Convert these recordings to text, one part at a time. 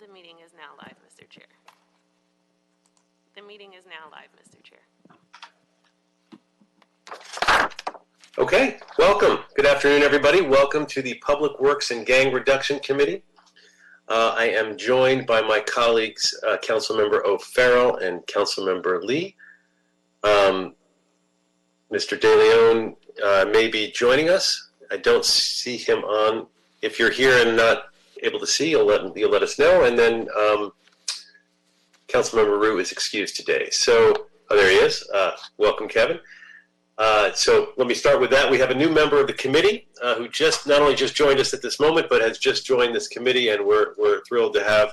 The meeting is now live, Mr. Chair. The meeting is now live, Mr. Chair. Okay, welcome. Good afternoon, everybody. Welcome to the Public Works and Gang Reduction Committee. I am joined by my colleagues, Councilmember O'Farrell and Councilmember Lee. Mr. De Leon may be joining us. I don't see him on. If you're here and not able to see, you'll let us know. And then Councilmember Rue is excused today. So, oh, there he is. Welcome, Kevin. So let me start with that. We have a new member of the committee who not only just joined us at this moment, but has just joined this committee, and we're thrilled to have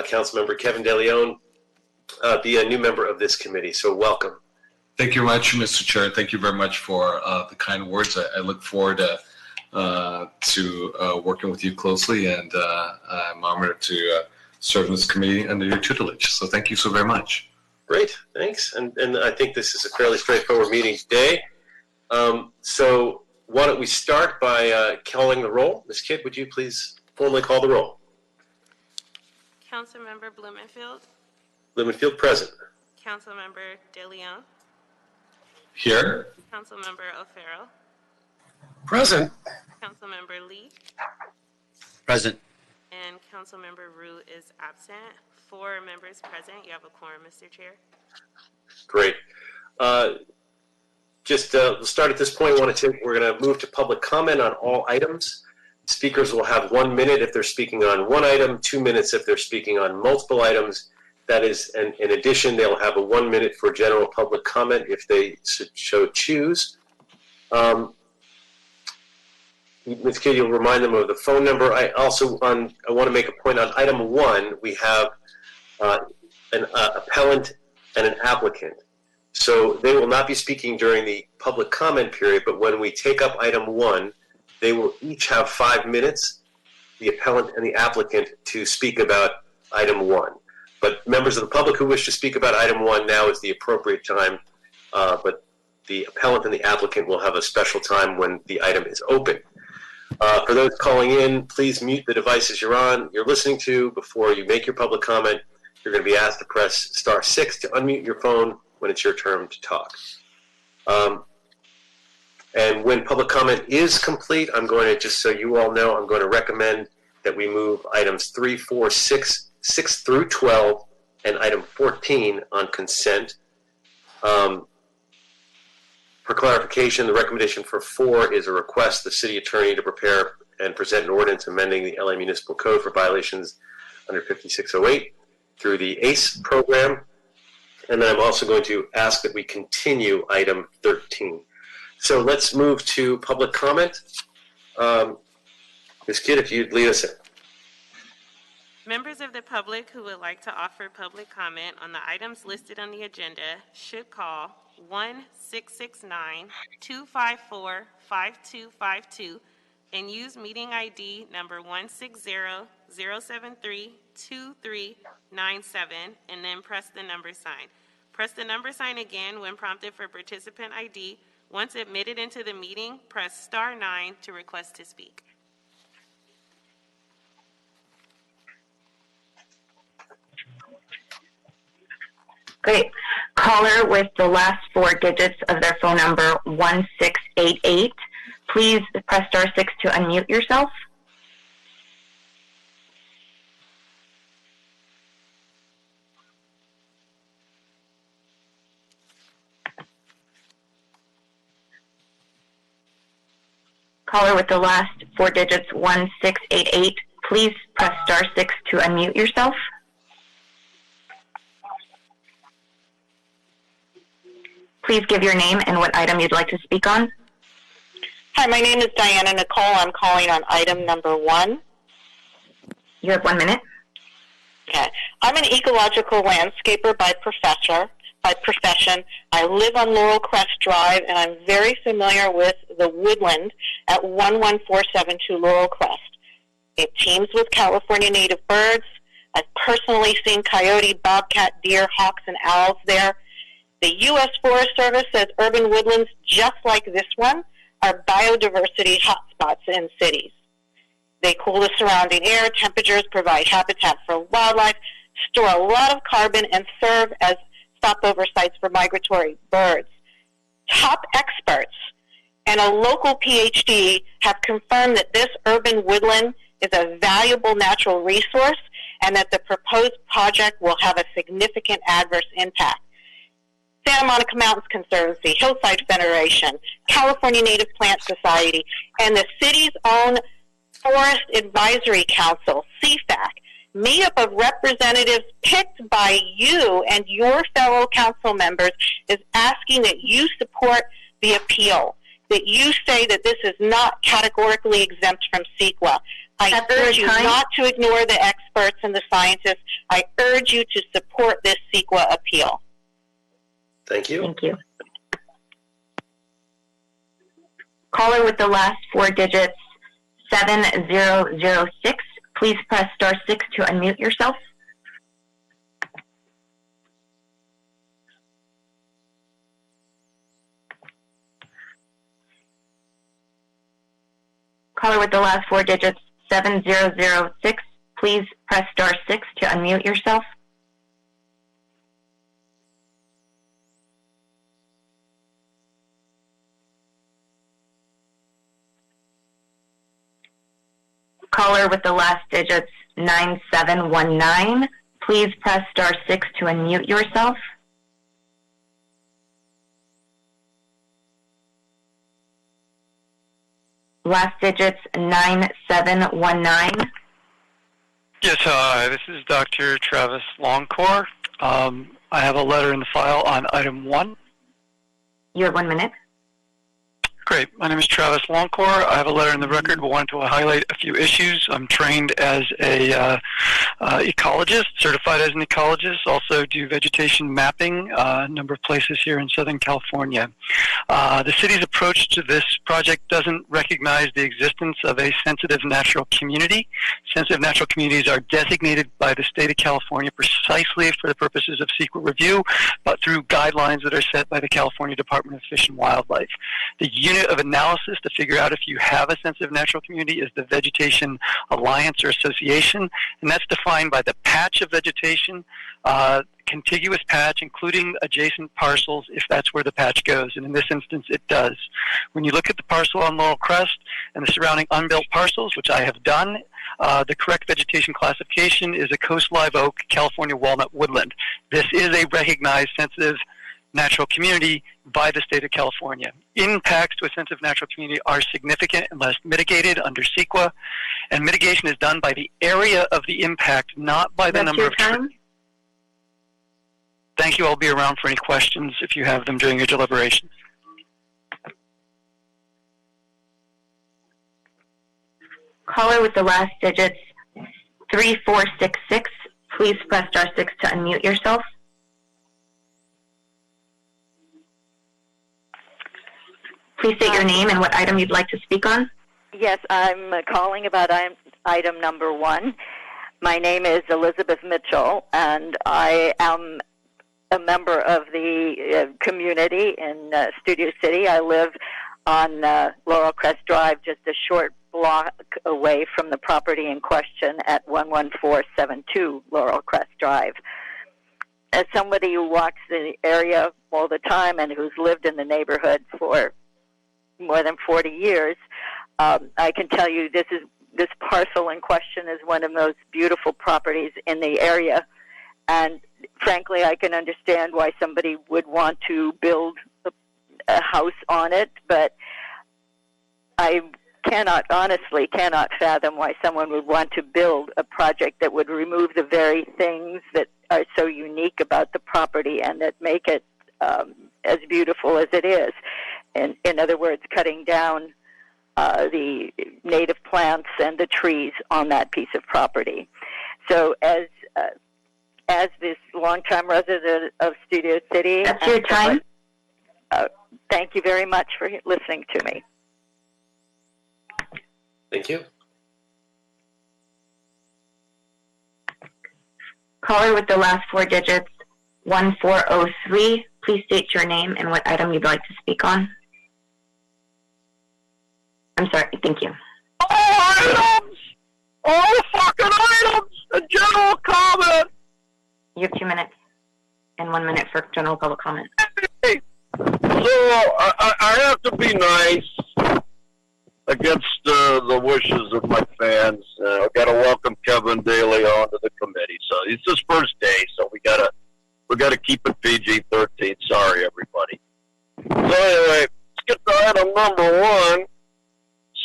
Councilmember Kevin De Leon be a new member of this committee. So welcome. Thank you very much, Mr. Chair. Thank you very much for the kind words. I look forward to working with you closely, and I'm honored to serve in this committee under your tutelage. So thank you so very much. Great, thanks. And I think this is a fairly straightforward meeting today. So why don't we start by calling the roll. Ms. Kidd, would you please formally call the roll? Councilmember Blumenfield. Blumenfield, present. Councilmember De Leon. Here. Councilmember O'Farrell. Present. Councilmember Lee. Present. And Councilmember Rue is absent. 4 members present. You have a quorum, Mr. Chair. Great. We'll start at this point. We're going to move to public comment on all items. Speakers will have 1 minute if they're speaking on one item, 2 minutes if they're speaking on multiple items. That is, and in addition, they'll have a 1 minute for general public comment if they so choose. Ms. Kidd, you'll remind them of the phone number. I want to make a point on item 1. We have an appellant and an applicant. So they will not be speaking during the public comment period, but when we take up item 1, they will each have 5 minutes, the appellant and the applicant, to speak about item 1. But members of the public who wish to speak about item 1, now is the appropriate time, but the appellant and the applicant will have a special time when the item is open. For those calling in, please mute the devices you're listening to before you make your public comment. You're going to be asked to press *6 to unmute your phone when it's your turn to talk. And when public comment is complete, I'm going to, just so you all know, I'm going to recommend that we move items 3, 4, 6 through 12, and item 14 on consent. For clarification, the recommendation for 4 is a request the city attorney to prepare and present an ordinance amending the LA Municipal Code for violations under 5608 through the ACE program. And then I'm also going to ask that we continue item 13. So let's move to public comment. Ms. Kidd, if you'd lead us in. Members of the public who would like to offer public comment on the items listed on the agenda should call 1-669-254-5252 and use meeting ID number 160-073-2397 and then press the number sign. Press the number sign again when prompted for participant ID. Once admitted into the meeting, press *9 to request to speak. Great. Caller with the last 4 digits of their phone number, 1688. Please press *6 to unmute yourself. Caller with the last 4 digits, 1688. Please press *6 to unmute yourself. Please give your name and what item you'd like to speak on. Hi, my name is Diana Nicole. I'm calling on item number 1. You have 1 minute. Okay. I'm an ecological landscaper by profession. I live on Laurel Crest Drive, and I'm very familiar with the woodland at 11472 Laurel Crest. It teems with California native birds. I've personally seen coyote, bobcat, deer, hawks, and owls there. The U.S. Forest Service says urban woodlands just like this one are biodiversity hotspots in cities. They cool the surrounding air temperatures, provide habitat for wildlife, store a lot of carbon, and serve as stopover sites for migratory birds. Top experts and a local PhD have confirmed that this urban woodland is a valuable natural resource and that the proposed project will have a significant adverse impact. Santa Monica Mountains Conservancy, Hillside Federation, California Native Plant Society, and the city's own Forest Advisory Council, CFAC, made up of representatives picked by you and your fellow council members, is asking that you support the appeal, that you say that this is not categorically exempt from CEQA. I urge you not to ignore the experts and the scientists. I urge you to support this CEQA appeal. Thank you. Thank you. Caller with the last 4 digits, 7006. Please press star 6 to unmute yourself. Caller with the last 4 digits, 7006. Please press star 6 to unmute yourself. Caller with the last digits, 9719. Please press star 6 to unmute yourself. Last digits, 9719. Yes, hi. This is Dr. Travis Longcore. I have a letter in the file on item 1. You have 1 minute. Great. My name is Travis Longcore. I have a letter in the record, but wanted to highlight a few issues. I'm trained as a ecologist, certified as an ecologist, also do vegetation mapping, a number of places here in Southern California. The city's approach to this project doesn't recognize the existence of a sensitive natural community. Sensitive natural communities are designated by the state of California precisely for the purposes of CEQA review, but through guidelines that are set by the California Department of Fish and Wildlife. The unit of analysis to figure out if you have a sensitive natural community is the Vegetation Alliance or Association, and that's defined by the patch of vegetation, contiguous patch, including adjacent parcels, if that's where the patch goes, and in this instance it does. When you look at the parcel on Laurel Crest and the surrounding unbuilt parcels, which I have done, the correct vegetation classification is a coast live oak California walnut woodland. This is a recognized sensitive natural community by the state of California. Impacts to a sensitive natural community are significant unless mitigated under CEQA, and mitigation is done by the area of the impact, not by the number of trees. Thank you. I'll be around for any questions if you have them during your deliberations. Caller with the last digits, 3466. Please press star 6 to unmute yourself. Please state your name and what item you'd like to speak on. Yes, I'm calling about item number 1. My name is Elizabeth Mitchell, and I am a member of the community in Studio City. I live on Laurel Crest Drive, just a short block away from the property in question at 11472 Laurel Crest Drive. As somebody who walks the area all the time and who's lived in the neighborhood for more than 40 years, I can tell you this parcel in question is one of the most beautiful properties in the area, and frankly I can understand why somebody would want to build a house on it, but I honestly cannot fathom why someone would want to build a project that would remove the very things that are so unique about the property and that make it as beautiful as it is. And in other words, cutting down the native plants and the trees on that piece of property. So as this longtime resident of Studio City, that's your time. Thank you very much for listening to me. Thank you. Caller with the last 4 digits, 1403. Please state your name and what item you'd like to speak on. I'm sorry. Thank you. all the fucking items and general comment. You have 2 minutes and 1 minute for general public comment. Hey, so I have to be nice against the wishes of my fans. I've got to welcome Kevin Daly onto the committee. So it's his first day, so we gotta keep it PG-13. Sorry, everybody. So anyway, let's get to item number 1.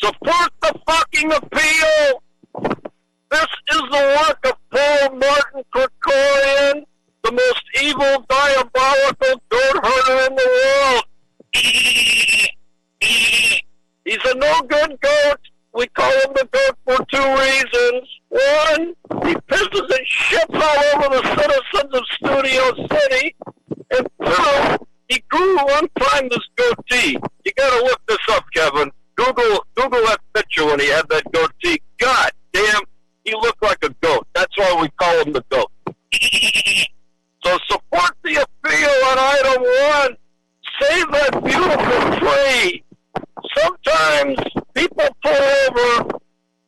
Support the fucking appeal. This is the work of Paul Martin Krikorian, the most evil, diabolical goat herder in the world. He's a no-good goat. We call him the goat for 2 reasons. 1, he pisses and shits all over the citizens of Studio City. And 2, he grew one time this goatee. You gotta look this up, Kevin. Google that picture when he had that goatee. God damn, he looked like a goat. That's why we call him the goat. So support the appeal on item 1. Save that beautiful tree. Sometimes people pull over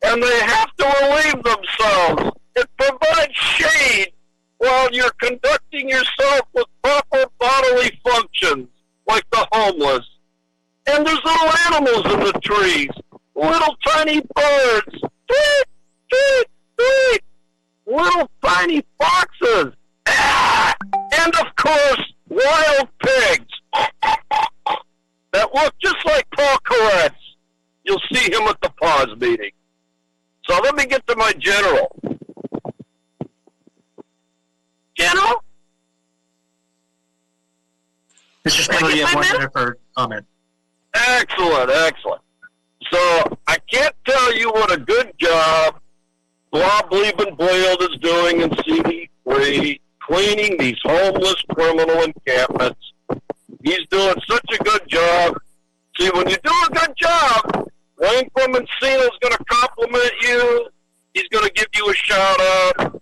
and they have to relieve themselves. It provides shade while you're conducting yourself with proper bodily functions, like the homeless. And there's little animals in the trees, little tiny birds, tweet, tweet, tweet, little tiny foxes, and of course, wild pigs that look just like Paul Koretz. You'll see him at the pause meeting. So let me get to my general. General? Mr. Spindler, you have 1 minute for comment. Excellent, excellent. So I can't tell you what a good job Bob Liebenblad is doing in CD3, cleaning these homeless criminal encampments. He's doing such a good job. See, when you do a good job, Wayne from Encino is going to compliment you. He's going to give you a shout-out.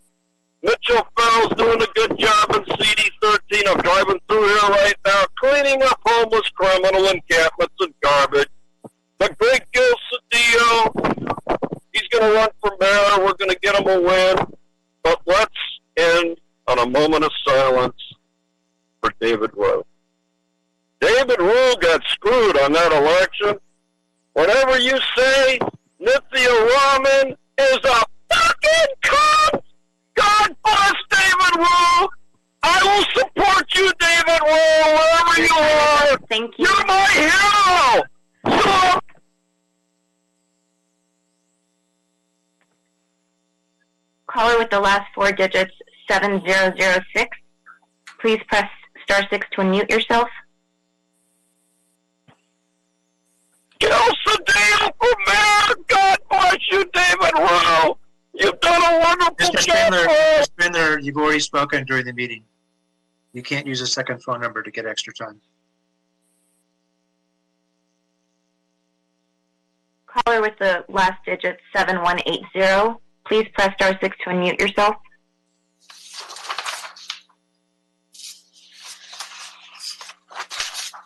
Mitchell Fell's doing a good job in CD13. I'm driving through here right now, cleaning up homeless criminal encampments and garbage. The great Gil Cedillo, he's going to run for mayor. We're going to get him a win. But let's end on a moment of silence for David Rowe. David Rowe got screwed on that election. Whatever you say, Nithya Raman is a fucking cunt! God bless David Rowe! I will support you, David Rowe, wherever you are! Thank you. You're my hero! So Caller with the last 4 digits, 7006. Please press star 6 to unmute yourself. Gil Cedillo for mayor! God bless you, David Rowe! You've done a wonderful Mr. job. Mr. Spindler, you've already spoken during the meeting. You can't use a second phone number to get extra time. Caller with the last digit, 7180. Please press star 6 to unmute yourself.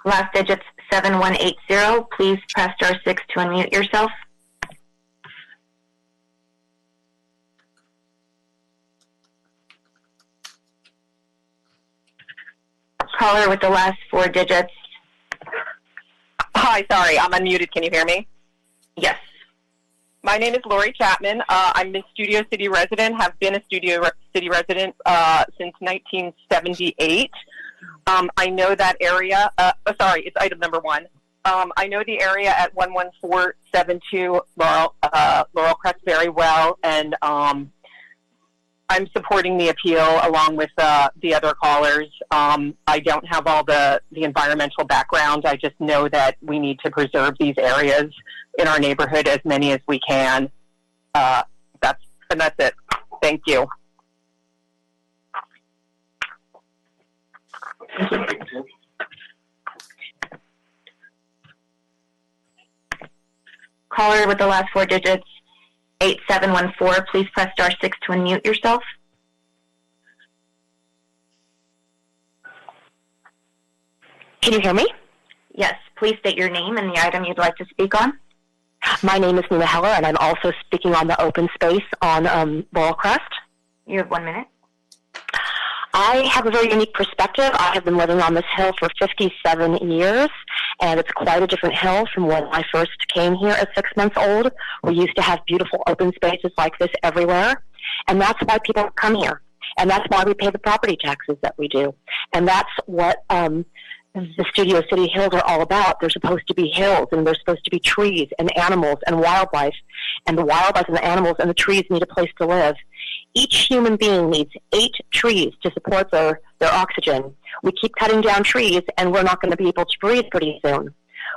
Last digits, 7180. Please press star 6 to unmute yourself. Caller with the last 4 digits. Hi, sorry, I'm unmuted. Can you hear me? Yes. My name is Lori Chapman. I'm a Studio City resident, have been a Studio City resident since 1978. I know that area. Sorry, it's item number 1. I know the area at 11472 Laurel Crest very well, and I'm supporting the appeal along with the other callers. I don't have all the environmental background. I just know that we need to preserve these areas in our neighborhood, as many as we can. That's it. Thank you. Caller with the last 4 digits, 8714. Please press star 6 to unmute yourself. Can you hear me? Yes. Please state your name and the item you'd like to speak on. My name is Nina Heller, and I'm also speaking on the open space on Laurel Crest. You have 1 minute. I have a very unique perspective. I have been living on this hill for 57 years, and it's quite a different hill from when I first came here at 6 months old. We used to have beautiful open spaces like this everywhere, and that's why people come here, and that's why we pay the property taxes that we do, and that's what the Studio City Hills are all about. They're supposed to be hills, and they're supposed to be trees and animals and wildlife, and the wildlife and the animals and the trees need a place to live. Each human being needs 8 trees to support their oxygen. We keep cutting down trees, and we're not going to be able to breathe pretty soon.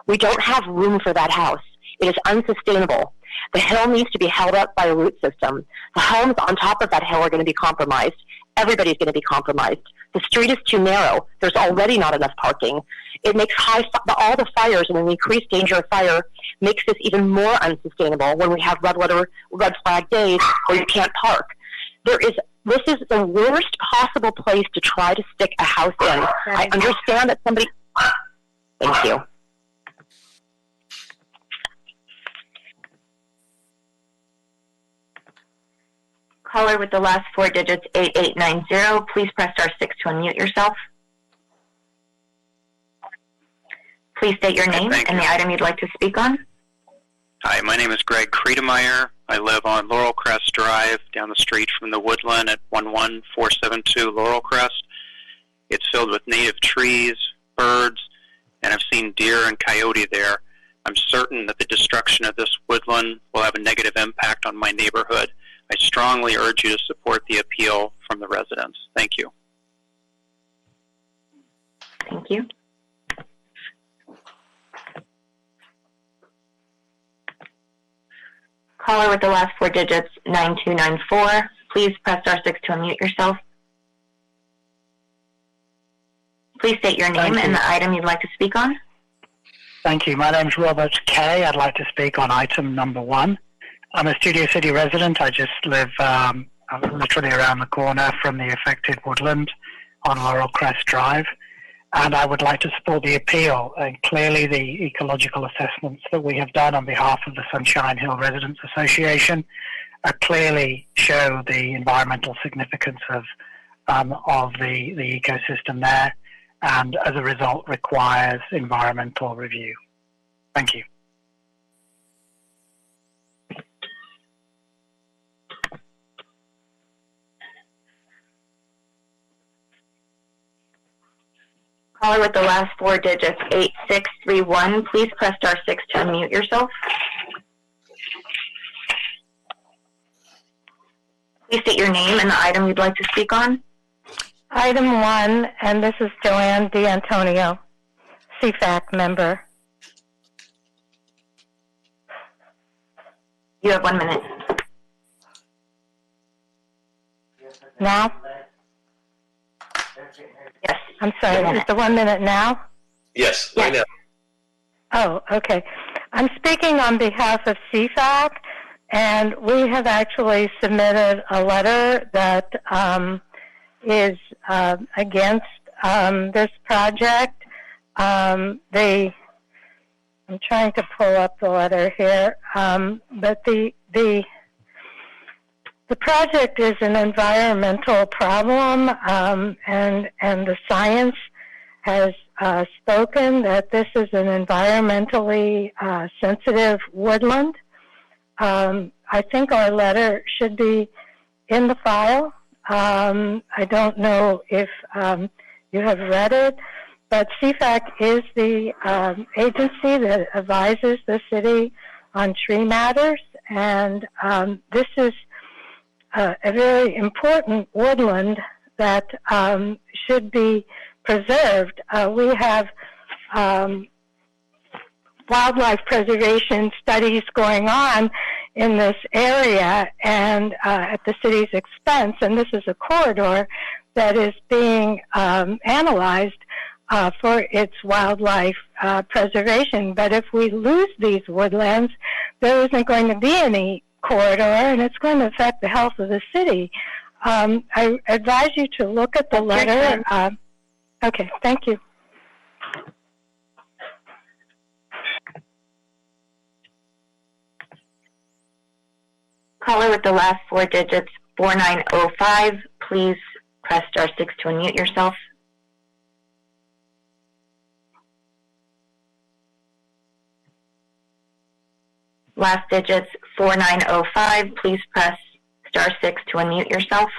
We don't have room for that house. It is unsustainable. The hill needs to be held up by a root system. The homes on top of that hill are going to be compromised. Everybody's going to be compromised. The street is too narrow. There's already not enough parking. It makes all the fires and an increased danger of fire makes this even more unsustainable when we have red flag days where you can't park. This is the worst possible place to try to stick a house in. I understand that somebody... Thank you. Caller with the last 4 digits, 8890. Please press star 6 to unmute yourself. Please state your name and the item you'd like to speak on. Hi, my name is Greg Kriedemeyer. I live on Laurel Crest Drive, down the street from the Woodland at 11472 Laurel Crest. It's filled with native trees, birds, and I've seen deer and coyote there. I'm certain that the destruction of this woodland will have a negative impact on my neighborhood. I strongly urge you to support the appeal from the residents. Thank you. Thank you. Caller with the last 4 digits, 9294. Please press star 6 to unmute yourself. Please state your name and the item you'd like to speak on. Thank you. My name is Robert Kay. I'd like to speak on item number 1. I'm a Studio City resident. I just live literally around the corner from the affected woodland on Laurel Crest Drive. And I would like to support the appeal. And clearly the ecological assessments that we have done on behalf of the Sunshine Hill Residents Association clearly show the environmental significance of the ecosystem there, and as a result requires environmental review. Thank you. Caller with the last 4 digits, 8631. Please press star 6 to unmute yourself. Please state your name and the item you'd like to speak on. Item 1, and this is Joanne D'Antonio, CFAC member. You have 1 minute. Now? Yes. I'm sorry, is the 1 minute now? Yes, right now. Oh, okay. I'm speaking on behalf of CFAC, and we have actually submitted a letter that is against this project. I'm trying to pull up the letter here, but the project is an environmental problem, and the science has spoken that this is an environmentally sensitive woodland. I think our letter should be in the file. I don't know if you have read it, but CFAC is the agency that advises the city on tree matters, and this is a very important woodland that should be preserved. We have wildlife preservation studies going on in this area and at the city's expense, and this is a corridor that is being analyzed for its wildlife preservation. But if we lose these woodlands, there isn't going to be any corridor, and it's going to affect the health of the city. I advise you to look at the letter. Okay, thank you. Caller with the last 4 digits, 4905, please press star 6 to unmute yourself. Last digits, 4905, please press star 6 to unmute yourself.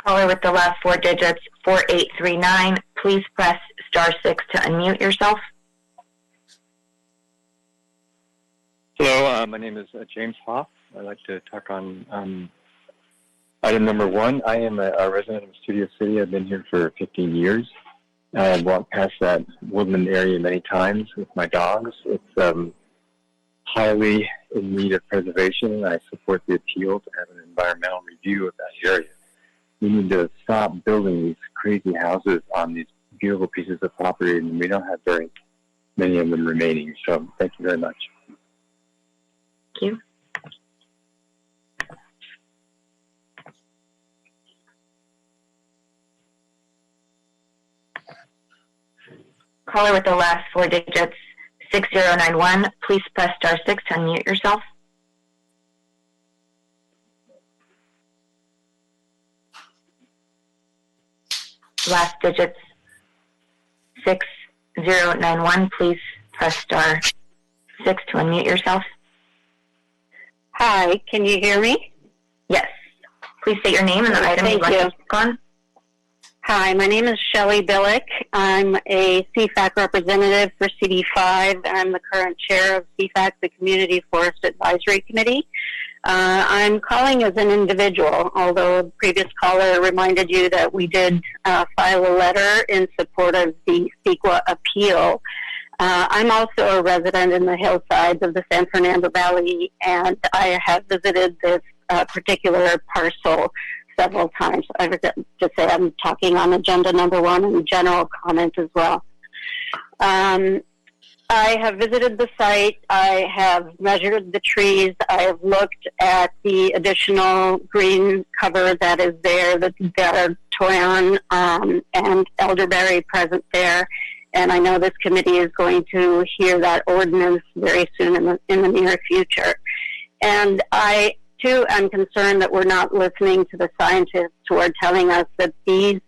Caller with the last 4 digits, 4839, please press star 6 to unmute yourself. Hello, my name is James Hoff. I'd like to talk on item number 1. I am a resident of Studio City. I've been here for 15 years. I've walked past that woodland area many times with my dogs. It's highly in need of preservation, and I support the appeal to have an environmental review of that area. We need to stop building these crazy houses on these beautiful pieces of property, and we don't have very many of them remaining. So thank you very much. Thank you. Caller with the last 4 digits, 6091, please press star 6 to unmute yourself. Last digits, 6091, please press star 6 to unmute yourself. Hi, can you hear me? Yes. Please state your name and the item you'd like to speak on. Hi, my name is Shelley Billick. I'm a CFAC representative for CD5. I'm the current chair of CFAC, the Community Forest Advisory Committee. I'm calling as an individual, although a previous caller reminded you that we did file a letter in support of the CEQA appeal. I'm also a resident in the hillsides of the San Fernando Valley, and I have visited this particular parcel several times. I would just say I'm talking on agenda number 1 and general comment as well. I have visited the site. I have measured the trees. I have looked at the additional green cover that is there, that there are toyon and elderberry present there. And I know this committee is going to hear that ordinance very soon in the near future. And I, too, am concerned that we're not listening to the scientists who are telling us that these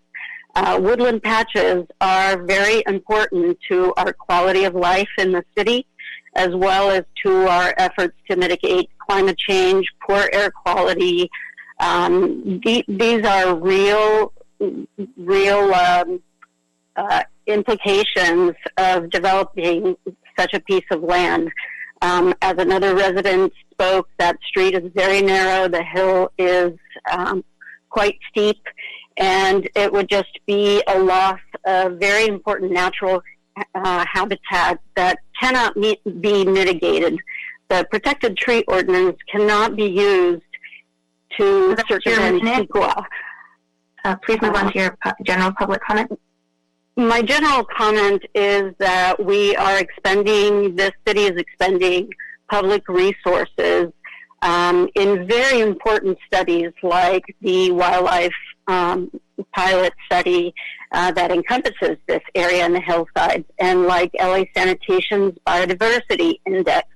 woodland patches are very important to our quality of life in the city, as well as to our efforts to mitigate climate change, poor air quality. These are real implications of developing such a piece of land. As another resident spoke, that street is very narrow, the hill is quite steep, and it would just be a loss of very important natural habitat that cannot be mitigated. The protected tree ordinance cannot be used to circumvent CEQA. Please move on to your general public comment. My general comment is that we are expending, the city is expending public resources in very important studies like the wildlife pilot study that encompasses this area in the hillsides, and like LA Sanitation's biodiversity index.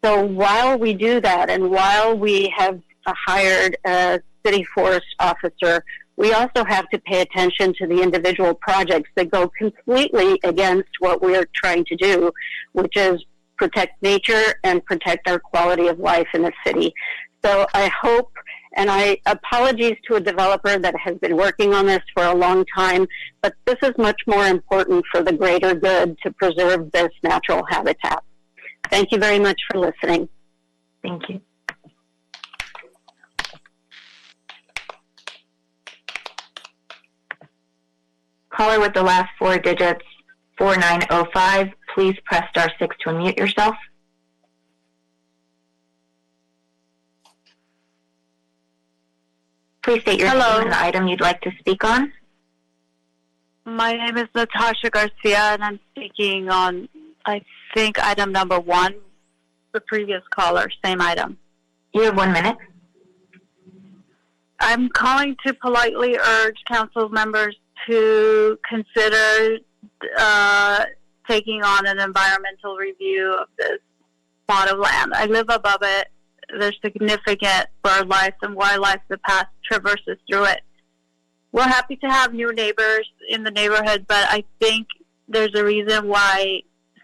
So while we do that, and while we have hired a city forest officer, we also have to pay attention to the individual projects that go completely against what we're trying to do, which is protect nature and protect our quality of life in the city. So I hope, and I apologize to a developer that has been working on this for a long time, but this is much more important for the greater good to preserve this natural habitat. Thank you very much for listening. Thank you. Caller with the last 4 digits, 4905, please press star 6 to unmute yourself. Please state your name and the item you'd like to speak on. My name is Natasha Garcia, and I'm speaking on, I think, item number 1, the previous caller, same item. You have 1 minute. I'm calling to politely urge council members to consider taking on an environmental review of this plot of land. I live above it. There's significant bird life and wildlife that traverses through it. We're happy to have new neighbors in the neighborhood, but I think there's a reason why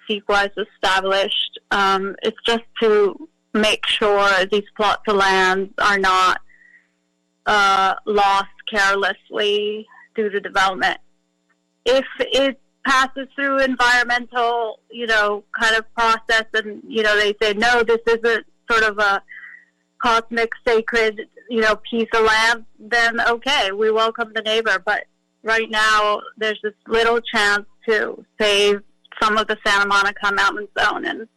CEQA is established. It's just to make sure these plots of land are not lost carelessly due to development. If it passes through environmental, kind of process, and they say no, this isn't sort of a cosmic sacred, piece of land, then okay, we welcome the neighbor. But right now, there's this little chance to save some of the Santa Monica Mountain Zone, and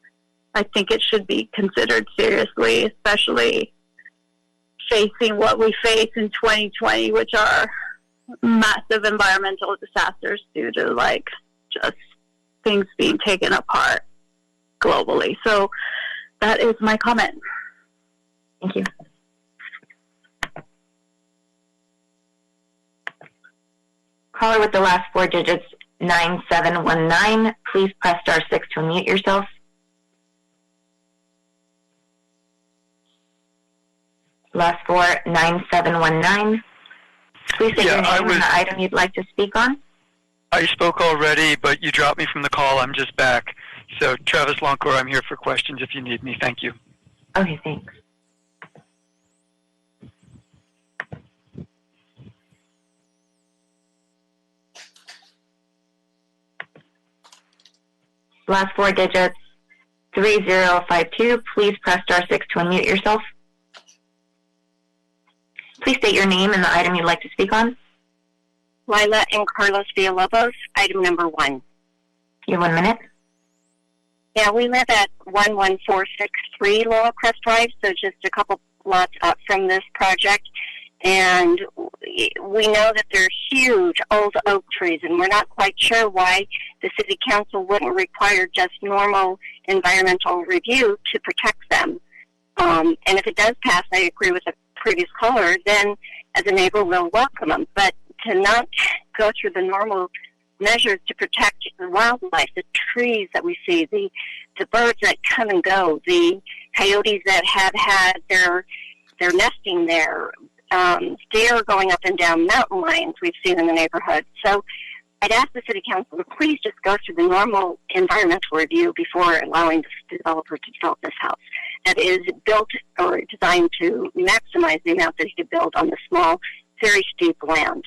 I think it should be considered seriously, especially facing what we face in 2020, which are massive environmental disasters due to just things being taken apart globally. So that is my comment. Thank you. Caller with the last 4 digits, 9719. Please press *6 to unmute yourself. Last 4, 9719. Please state your name and the item you'd like to speak on. I spoke already, but you dropped me from the call. I'm just back. So, Travis Longcore, I'm here for questions if you need me. Thank you. Okay, thanks. Last 4 digits, 3052. Please press *6 to unmute yourself. Please state your name and the item you'd like to speak on. Lila and Carlos Villalobos, item number 1. You have 1 minute. Yeah, we live at 11463 Laurel Crest Drive, so just a couple lots up from this project. And we know that they're huge old oak trees, and we're not quite sure why the city council wouldn't require just normal environmental review to protect them. And if it does pass, I agree with the previous caller, then as a neighbor we'll welcome them. But to not go through the normal measures to protect the wildlife, the trees that we see, the birds that come and go, the coyotes that have had their nesting there, deer going up and down mountain lines we've seen in the neighborhood. So I'd ask the city council to please just go through the normal environmental review before allowing the developer to develop this house that is built or designed to maximize the amount that he could build on the small, very steep land.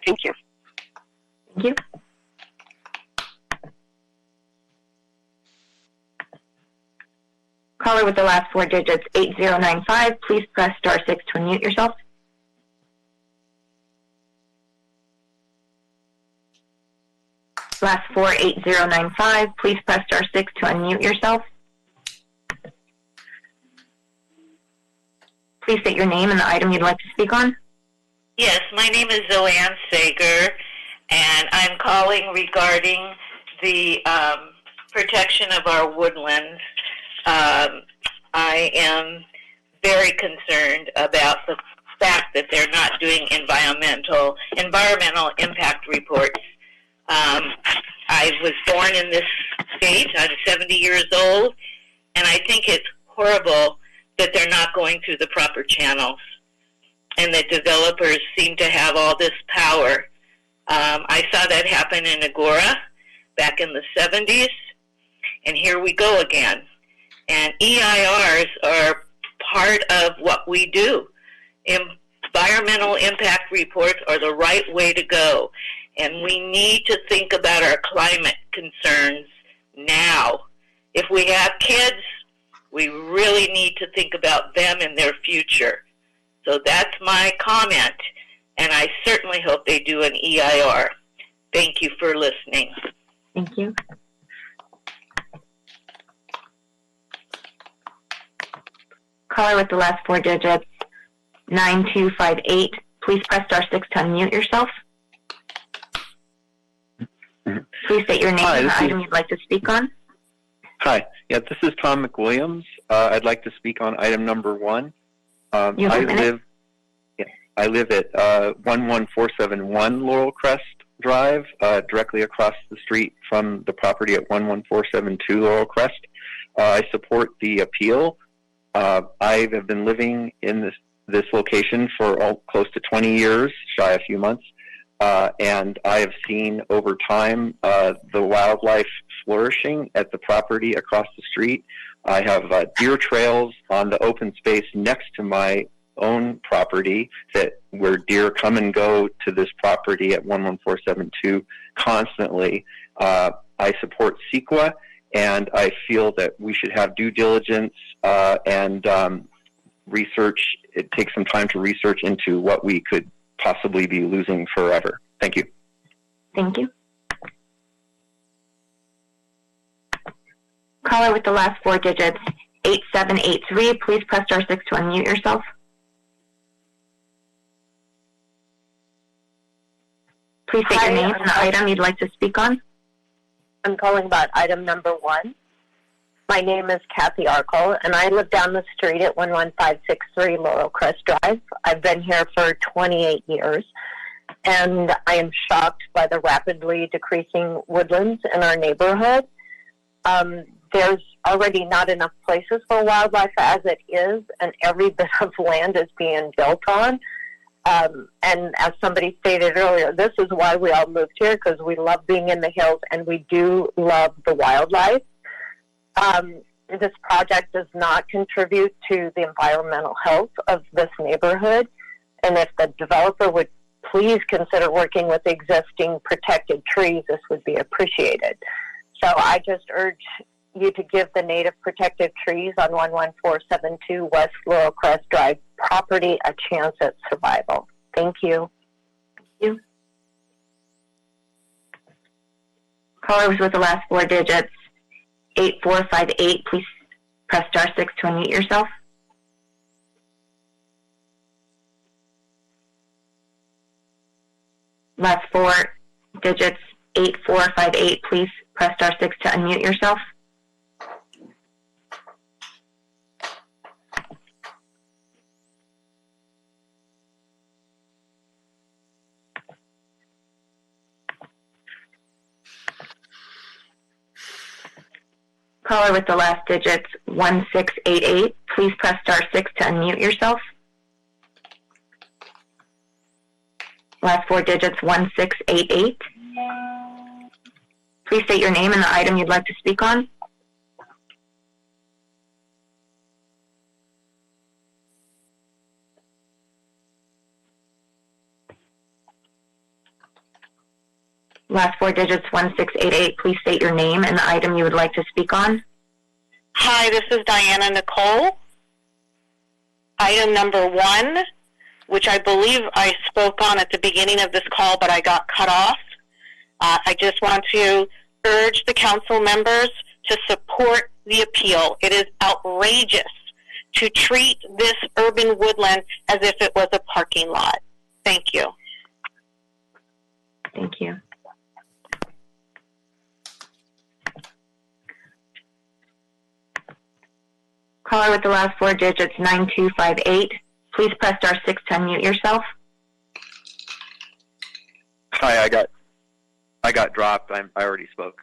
Thank you. Thank you. Caller with the last 4 digits, 8095. Please press *6 to unmute yourself. Last 4, 8095. Please press *6 to unmute yourself. Please state your name and the item you'd like to speak on. Yes, my name is Zoanne Sager, and I'm calling regarding the protection of our woodlands. I am very concerned about the fact that they're not doing environmental impact reports. I was born in this state. I'm 70 years old, and I think it's horrible that they're not going through the proper channels and that developers seem to have all this power. I saw that happen in Agora back in the 70s, and here we go again. And EIRs are part of what we do. Environmental impact reports are the right way to go. And we need to think about our climate concerns now. If we have kids, we really need to think about them and their future. So that's my comment, and I certainly hope they do an EIR. Thank you for listening. Thank you. Caller with the last 4 digits, 9258. Please press *6 to unmute yourself. Please state your name and the item you'd like to speak on. Hi. Yeah, this is Tom McWilliams. I'd like to speak on item number 1. You have a minute. I live at 11471 Laurel Crest Drive, directly across the street from the property at 11472 Laurel Crest. I support the appeal. I have been living in this location for close to 20 years, shy a few months, and I have seen over time the wildlife flourishing at the property across the street. I have deer trails on the open space next to my own property where deer come and go to this property at 11472 constantly. I support CEQA, and I feel that we should have due diligence and research. It takes some time to research into what we could possibly be losing forever. Thank you. Thank you. Caller with the last 4 digits, 8783. Please press star 6 to unmute yourself. Please state your name and the item you'd like to speak on. I'm calling about item number 1. My name is Kathy Arkle, and I live down the street at 11563 Laurel Crest Drive. I've been here for 28 years, and I am shocked by the rapidly decreasing woodlands in our neighborhood. There's already not enough places for wildlife as it is, and every bit of land is being built on. And as somebody stated earlier, this is why we all moved here, because we love being in the hills and we do love the wildlife. This project does not contribute to the environmental health of this neighborhood, and if the developer would please consider working with existing protected trees, this would be appreciated. So I just urge you to give the native protected trees on 11472 West Laurel Crest Drive property a chance at survival. Thank you. Thank you. Callers with the last 4 digits, 8458. Please press star 6 to unmute yourself. Last 4 digits, 8458. Please press star 6 to unmute yourself. Caller with the last digits, 1688. Please press star 6 to unmute yourself. Last 4 digits, 1688. Please state your name and the item you'd like to speak on. Last 4 digits, 1688. Please state your name and the item you would like to speak on. Hi, this is Diana Nicole. Item number 1, which I believe I spoke on at the beginning of this call, but I got cut off. I just want to urge the council members to support the appeal. It is outrageous to treat this urban woodland as if it was a parking lot. Thank you. Thank you. Caller with the last 4 digits, 9258. Please press star 6 to unmute yourself. Hi, I got dropped. I already spoke.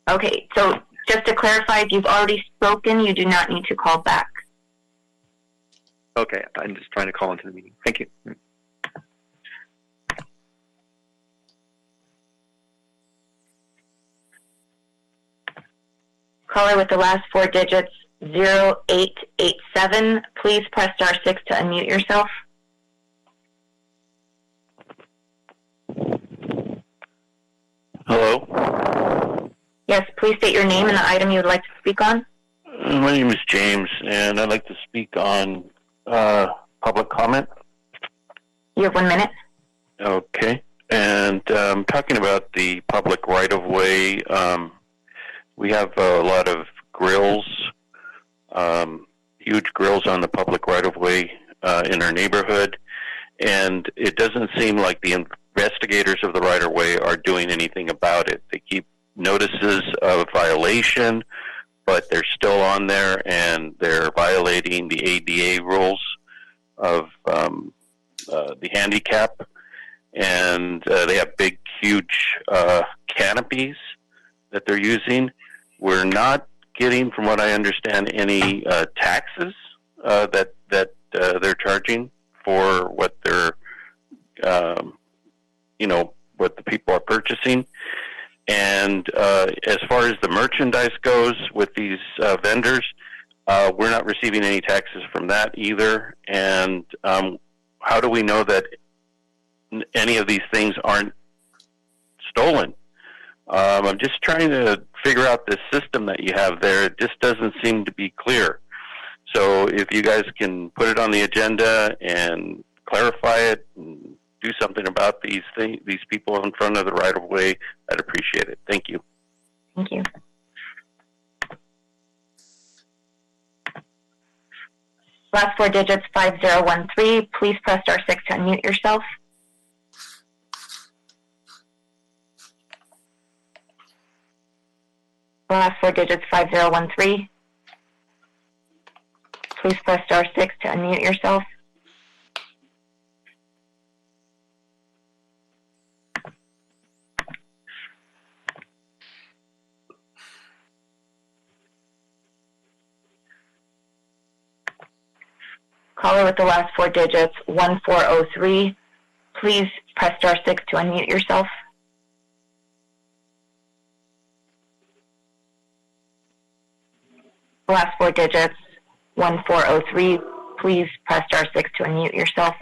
Okay, so just to clarify, if you've already spoken, you do not need to call back. Okay, I'm just trying to call into the meeting. Thank you. Caller with the last 4 digits, 0887. Please press star 6 to unmute yourself. Hello? Yes, please state your name and the item you would like to speak on. My name is James, and I'd like to speak on public comment. You have 1 minute. Okay. And talking about the public right-of-way, we have a lot of grills, huge grills on the public right-of-way in our neighborhood, and it doesn't seem like the investigators of the right-of-way are doing anything about it. They keep notices of violation, but they're still on there, and they're violating the ADA rules of the handicap, and they have big, huge canopies that they're using. We're not getting, from what I understand, any taxes that they're charging for what they're, what the people are purchasing. And as far as the merchandise goes with these vendors, we're not receiving any taxes from that either. And how do we know that any of these things aren't stolen? I'm just trying to figure out this system that you have there. It just doesn't seem to be clear. So if you guys can put it on the agenda and clarify it and do something about these people in front of the right-of-way, I'd appreciate it. Thank you. Thank you. Last four digits, 5013. Please press star 6 to unmute yourself. Last four digits, 5013. Please press star 6 to unmute yourself. Caller with the last four digits, 1403. Please press star 6 to unmute yourself. Last four digits, 1403. Please press star 6 to unmute yourself.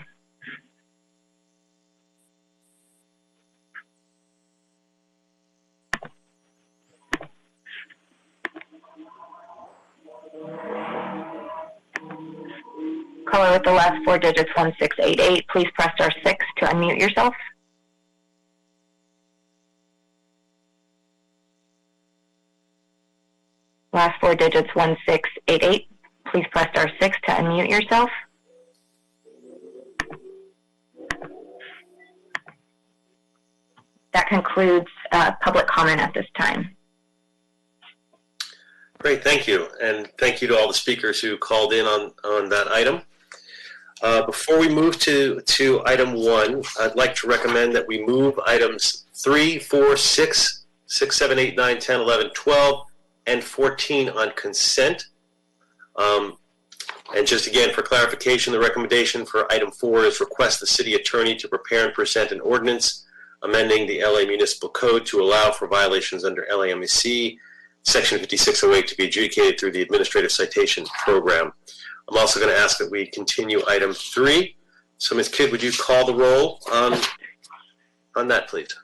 Caller with the last four digits, 1688. Please press star 6 to unmute yourself. Last four digits, 1688. Please press star 6 to unmute yourself. That concludes public comment at this time. Great, thank you. And thank you to all the speakers who called in on that item. Before we move to item 1, I'd like to recommend that we move items 3, 4, 6, 7, 8, 9, 10, 11, 12, and 14 on consent. And just again, for clarification, the recommendation for item 4 is request the city attorney to prepare and present an ordinance amending the LA Municipal Code to allow for violations under LAMC Section 5608 to be adjudicated through the Administrative Citation Program. I'm also going to ask that we continue item 3. So, Ms. Kidd, would you call the roll on that, please?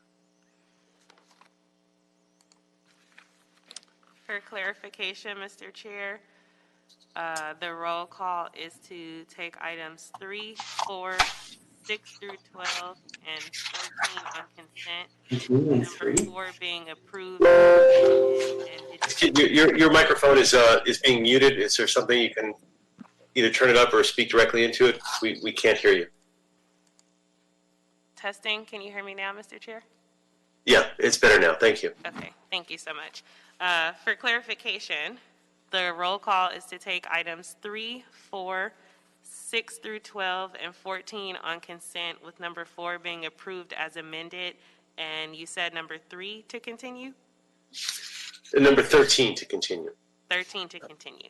For clarification, Mr. Chair, the roll call is to take items 3, 4, 6 through 12, and 14 on consent. Number 4 being approved. Your microphone is being muted. Is there something you can either turn it up or speak directly into it? We can't hear you. Testing. Can you hear me now, Mr. Chair? Yeah, it's better now. Thank you. Okay. Thank you so much. For clarification, the roll call is to take items 3, 4, 6 through 12, and 14 on consent, with number 4 being approved as amended. And you said number 3 to continue? And number 13 to continue. 13 to continue.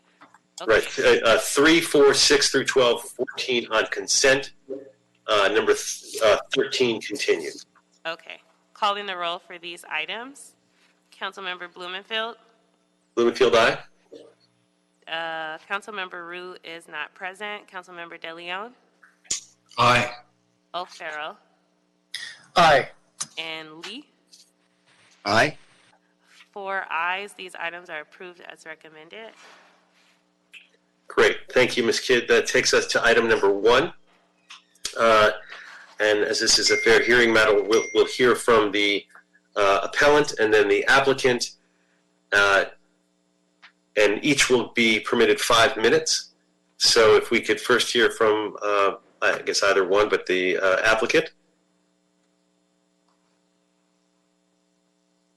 Okay. Right. 3, 4, 6 through 12, 14 on consent. Number 13 continued. Okay. Calling the roll for these items. Councilmember Blumenfield. Blumenfield, aye. Councilmember Rue is not present. Councilmember DeLeon. Aye. O'Farrell. Aye. And Lee. Aye. 4 ayes. These items are approved as recommended. Great. Thank you, Ms. Kidd. That takes us to item number 1. And as this is a fair hearing matter, we'll hear from the appellant and then the applicant. And each will be permitted 5 minutes. So if we could first hear from, I guess either one, but the applicant.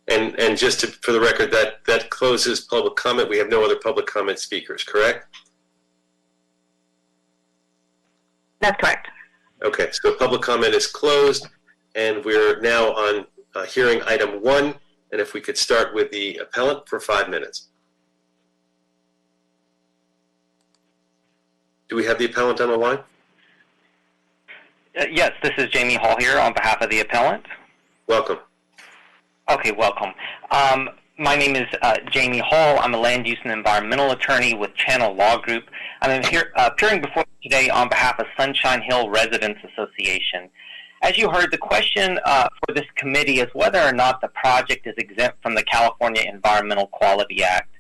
And just for the record, that closes public comment. We have no other public comment speakers, correct? That's correct. Okay, so public comment is closed, and we're now on hearing item 1. And if we could start with the appellant for 5 minutes. Do we have the appellant on the line? Yes, this is Jamie Hall here on behalf of the appellant. Welcome. Okay, welcome. My name is Jamie Hall. I'm a land use and environmental attorney with Channel Law Group. I'm here appearing before you today on behalf of Sunshine Hill Residents Association. As you heard, the question for this committee is whether or not the project is exempt from the California Environmental Quality Act.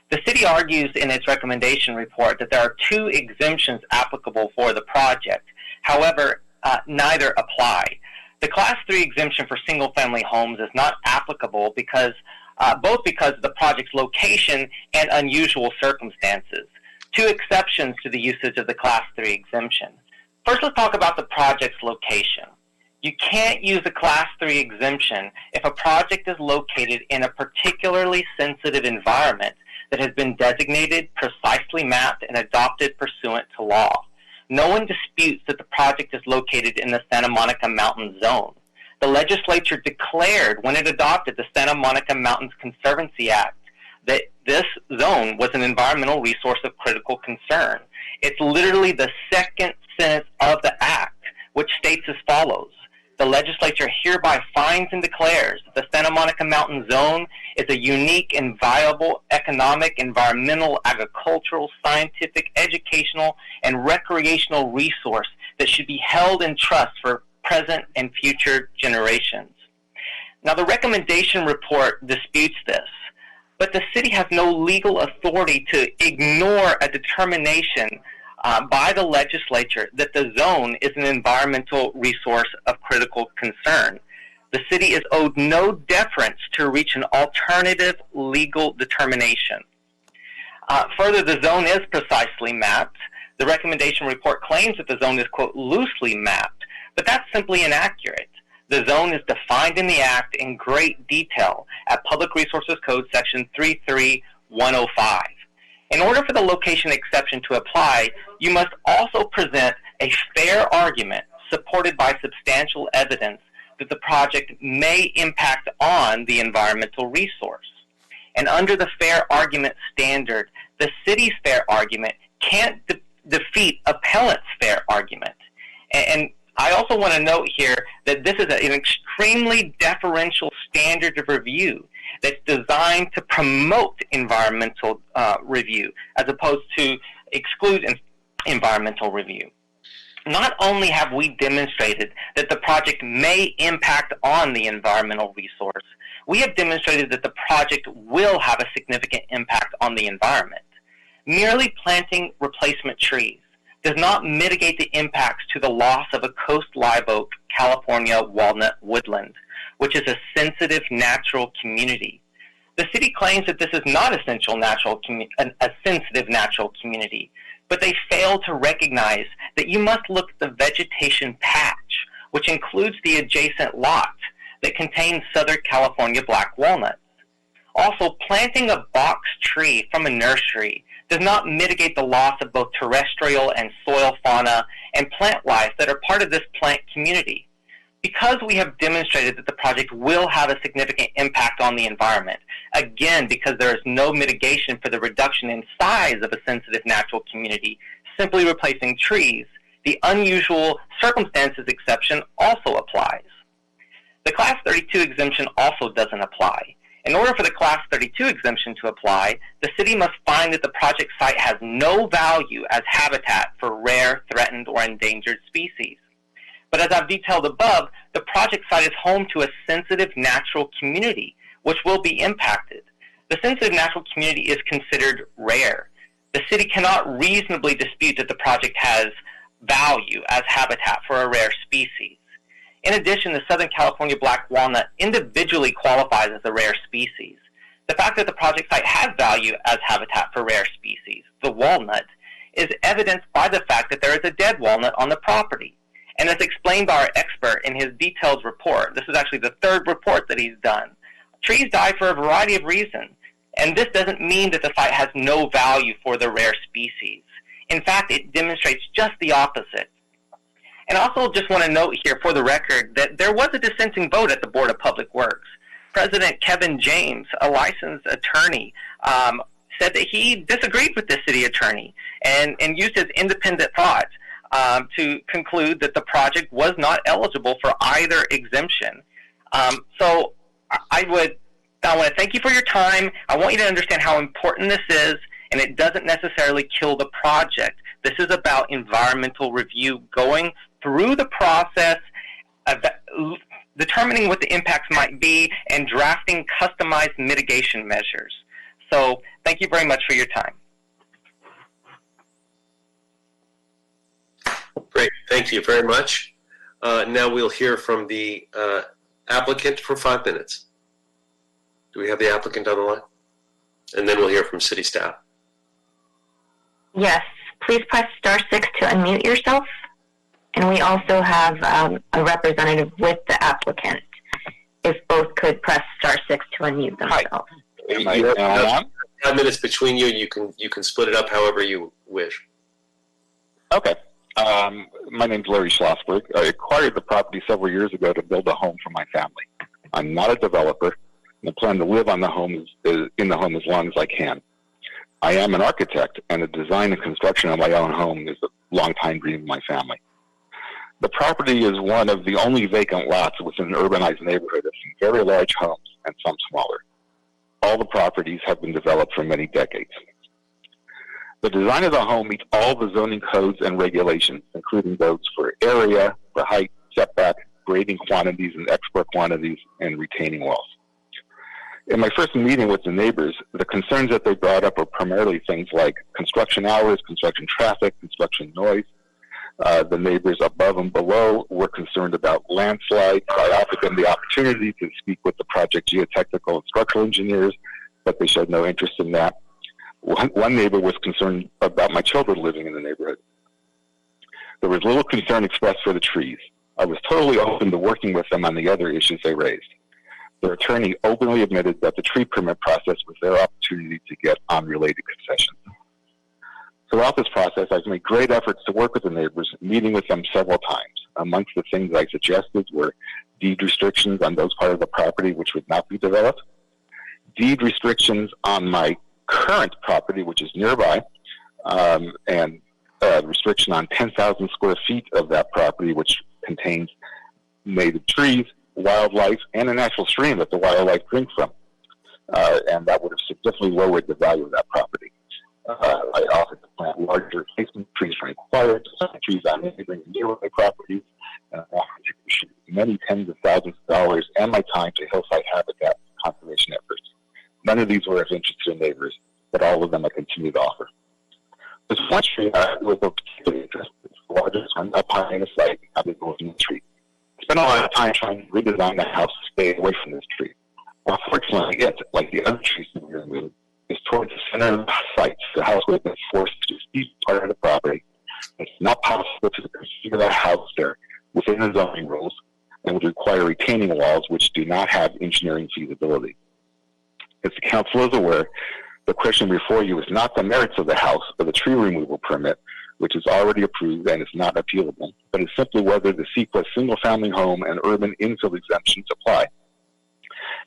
The city argues in its recommendation report that there are 2 exemptions applicable for the project. However, neither apply. The Class 3 exemption for single-family homes is not applicable because both because of the project's location and unusual circumstances. 2 exceptions to the usage of the Class 3 exemption. First, let's talk about the project's location. You can't use a Class 3 exemption if a project is located in a particularly sensitive environment that has been designated, precisely mapped, and adopted pursuant to law. No one disputes that the project is located in the Santa Monica Mountain Zone. The legislature declared when it adopted the Santa Monica Mountains Conservancy Act that this zone was an environmental resource of critical concern. It's literally the second sentence of the act, which states as follows. The legislature hereby finds and declares that the Santa Monica Mountain Zone is a unique and viable economic, environmental, agricultural, scientific, educational, and recreational resource that should be held in trust for present and future generations. Now, the recommendation report disputes this, but the city has no legal authority to ignore a determination by the legislature that the zone is an environmental resource of critical concern. The city is owed no deference to reach an alternative legal determination. Further, the zone is precisely mapped. The recommendation report claims that the zone is, quote, loosely mapped, but that's simply inaccurate. The zone is defined in the Act in great detail at Public Resources Code Section 33105. In order for the location exception to apply, you must also present a fair argument supported by substantial evidence that the project may impact on the environmental resource. And under the fair argument standard, the city's fair argument can't defeat appellant's fair argument. And I also want to note here that this is an extremely deferential standard of review that's designed to promote environmental review as opposed to exclude environmental review. Not only have we demonstrated that the project may impact on the environmental resource, we have demonstrated that the project will have a significant impact on the environment. Merely planting replacement trees does not mitigate the impacts to the loss of a coast live oak California walnut woodland, which is a sensitive natural community. The city claims that this is not a sensitive natural community, but they fail to recognize that you must look at the vegetation patch, which includes the adjacent lot that contains Southern California black walnuts. Also, planting a box tree from a nursery does not mitigate the loss of both terrestrial and soil fauna and plant life that are part of this plant community. Because we have demonstrated that the project will have a significant impact on the environment, again, because there is no mitigation for the reduction in size of a sensitive natural community, simply replacing trees, the unusual circumstances exception also applies. The Class 32 exemption also doesn't apply. In order for the Class 32 exemption to apply, the city must find that the project site has no value as habitat for rare, threatened, or endangered species. But as I've detailed above, the project site is home to a sensitive natural community, which will be impacted. The sensitive natural community is considered rare. The city cannot reasonably dispute that the project has value as habitat for a rare species. In addition, the Southern California black walnut individually qualifies as a rare species. The fact that the project site has value as habitat for rare species, the walnut, is evidenced by the fact that there is a dead walnut on the property. And as explained by our expert in his detailed report, this is actually the third report that he's done, trees die for a variety of reasons. And this doesn't mean that the site has no value for the rare species. In fact, it demonstrates just the opposite. And also just want to note here for the record that there was a dissenting vote at the Board of Public Works. President Kevin James, a licensed attorney, said that he disagreed with the city attorney and used his independent thought to conclude that the project was not eligible for either exemption. So I want to thank you for your time. I want you to understand how important this is, and it doesn't necessarily kill the project. This is about environmental review, going through the process of determining what the impacts might be and drafting customized mitigation measures. So thank you very much for your time. Great, thank you very much. Now we'll hear from the applicant for 5 minutes. Do we have the applicant on the line? And then we'll hear from city staff. Yes, please press star 6 to unmute yourself. And we also have a representative with the applicant. If both could press star 6 to unmute themselves. You have 5 minutes between you. You can split it up however you wish. Okay. My name's Larry Schlossberg. I acquired the property several years ago to build a home for my family. I'm not a developer, and I plan to live on the home in the home as long as I can. I am an architect, and the design and construction of my own home is a long-time dream of my family. The property is one of the only vacant lots within an urbanized neighborhood of some very large homes and some smaller. All the properties have been developed for many decades. The design of the home meets all the zoning codes and regulations, including those for area, for height, setback, grading quantities and export quantities, and retaining walls. In my first meeting with the neighbors, the concerns that they brought up were primarily things like construction hours, construction traffic, construction noise. The neighbors above and below were concerned about landslides. I offered them the opportunity to speak with the project geotechnical and structural engineers, but they showed no interest in that. One neighbor was concerned about my children living in the neighborhood. There was little concern expressed for the trees. I was totally open to working with them on the other issues they raised. Their attorney openly admitted that the tree permit process was their opportunity to get unrelated concessions. Throughout this process, I've made great efforts to work with the neighbors, meeting with them several times. Amongst the things I suggested were deed restrictions on those parts of the property which would not be developed, deed restrictions on my current property, which is nearby, and restriction on 10,000 square feet of that property, which contains native trees, wildlife, and a natural stream that the wildlife drink from. And that would have significantly lowered the value of that property. I offered to plant larger replacement trees for required, trees on neighboring nearby properties, and offered to contribute many tens of thousands of dollars and my time to hillside habitat conservation efforts. None of these were of interest to the neighbors, but all of them I continue to offer. This one tree was of particular interest. It's the largest one up high in the site, I've been going the tree. I spent a lot of time trying to redesign the house to stay away from this tree. Unfortunately, it, like the other trees that we removed, is towards the center of the site. The house would have been forced to steep part of the property. It's not possible to configure that house there within the zoning rules and would require retaining walls which do not have engineering feasibility. As the council is aware, the question before you is not the merits of the house or the tree removal permit, which is already approved and is not appealable, but it's simply whether the CEQA single-family home and urban infill exemptions apply,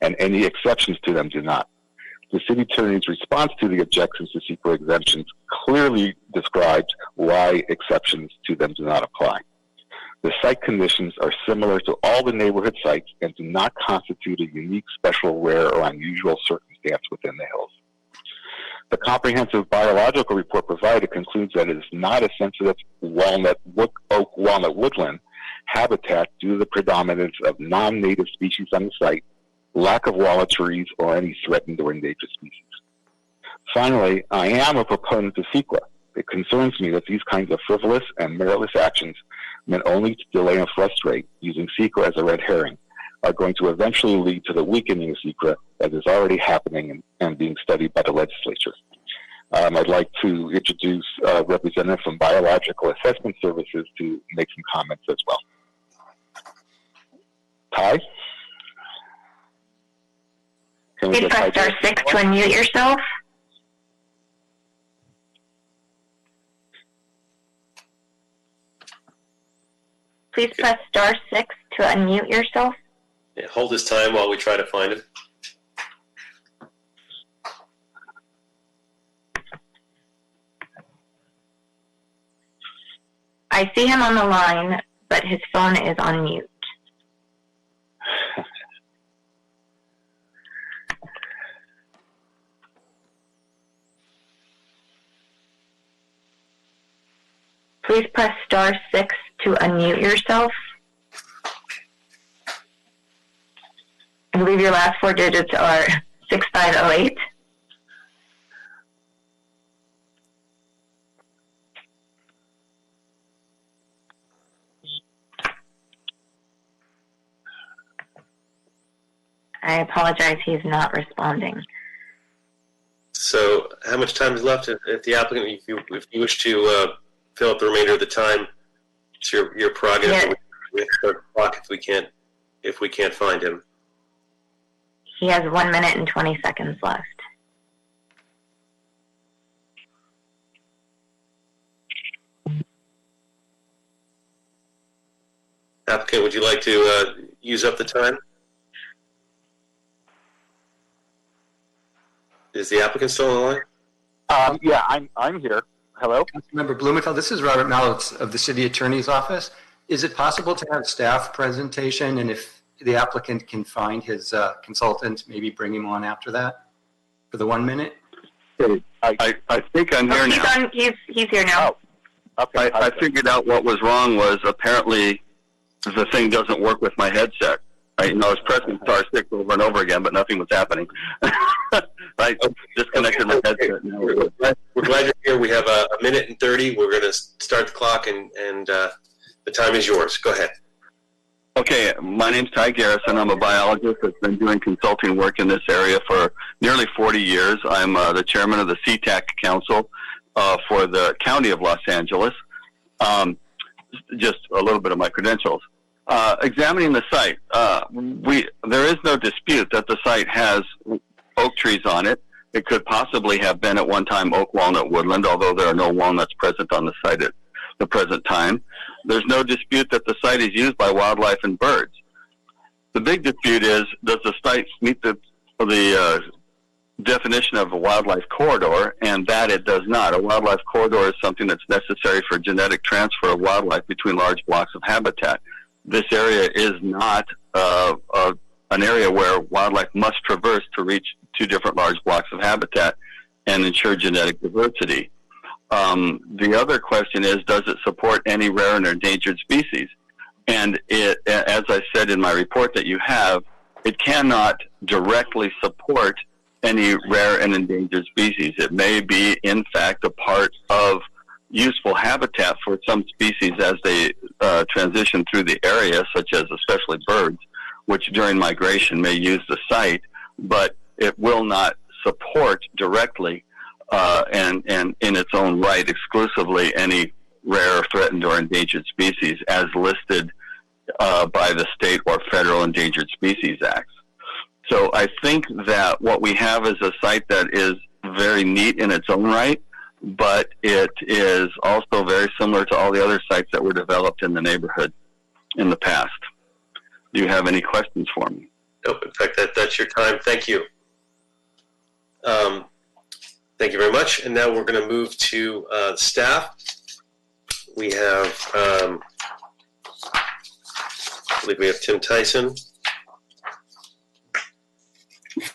and any exceptions to them do not. The city attorney's response to the objections to CEQA exemptions clearly describes why exceptions to them do not apply. The site conditions are similar to all the neighborhood sites and do not constitute a unique, special, rare, or unusual circumstance within the hills. The comprehensive biological report provided concludes that it is not a sensitive oak walnut woodland habitat due to the predominance of non-native species on the site, lack of walnut trees, or any threatened or endangered species. Finally, I am a proponent of CEQA. It concerns me that these kinds of frivolous and meritless actions meant only to delay and frustrate, using CEQA as a red herring, are going to eventually lead to the weakening of CEQA that is already happening and being studied by the legislature. I'd like to introduce a representative from Biological Assessment Services to make some comments as well. Ty? Please press star 6 to unmute yourself. Please press star 6 to unmute yourself. Yeah, hold this time while we try to find him. I see him on the line, but his phone is on mute. Please press star 6 to unmute yourself. I believe your last 4 digits are 6508. I apologize, he's not responding. So how much time is left? If the applicant, if you wish to fill up the remainder of the time, it's your prerogative. Yeah. We have to start the clock if we can't find him. He has 1 minute and 20 seconds left. Applicant, would you like to use up the time? Is the applicant still on the line? Yeah, I'm here. Hello? Councilmember Blumenthal, this is Robert Mallitz of the City Attorney's Office. Is it possible to have staff presentation, and if the applicant can find his consultant, maybe bring him on after that for the 1 minute? I think I'm here now. He's here now. Okay. I figured out what was wrong was apparently the thing doesn't work with my headset. I was pressing star 6 over and over again, but nothing was happening. I disconnected my headset. Now. We're glad you're here. We have a minute and 30. We're going to start the clock, and the time is yours. Go ahead. Okay, my name's Ty Garrison. I'm a biologist that's been doing consulting work in this area for nearly 40 years. I'm the chairman of the CTAC Council for the County of Los Angeles. Just a little bit of my credentials. Examining the site, there is no dispute that the site has oak trees on it. It could possibly have been at one time oak walnut woodland, although there are no walnuts present on the site at the present time. There's no dispute that the site is used by wildlife and birds. The big dispute is, does the site meet the definition of a wildlife corridor, and that it does not. A wildlife corridor is something that's necessary for genetic transfer of wildlife between large blocks of habitat. This area is not an area where wildlife must traverse to reach 2 different large blocks of habitat and ensure genetic diversity. The other question is, does it support any rare and endangered species? And it, as I said in my report that you have, it cannot directly support any rare and endangered species. It may be, in fact, a part of useful habitat for some species as they transition through the area, such as especially birds, which during migration may use the site, but it will not support directly and in its own right exclusively any rare, threatened, or endangered species as listed by the state or federal Endangered Species Acts. So I think that what we have is a site that is very neat in its own right, but it is also very similar to all the other sites that were developed in the neighborhood in the past. Do you have any questions for me? Nope. In fact, that's your time. Thank you. Thank you very much. And now we're going to move to staff. We have, I believe we have Tim Tyson.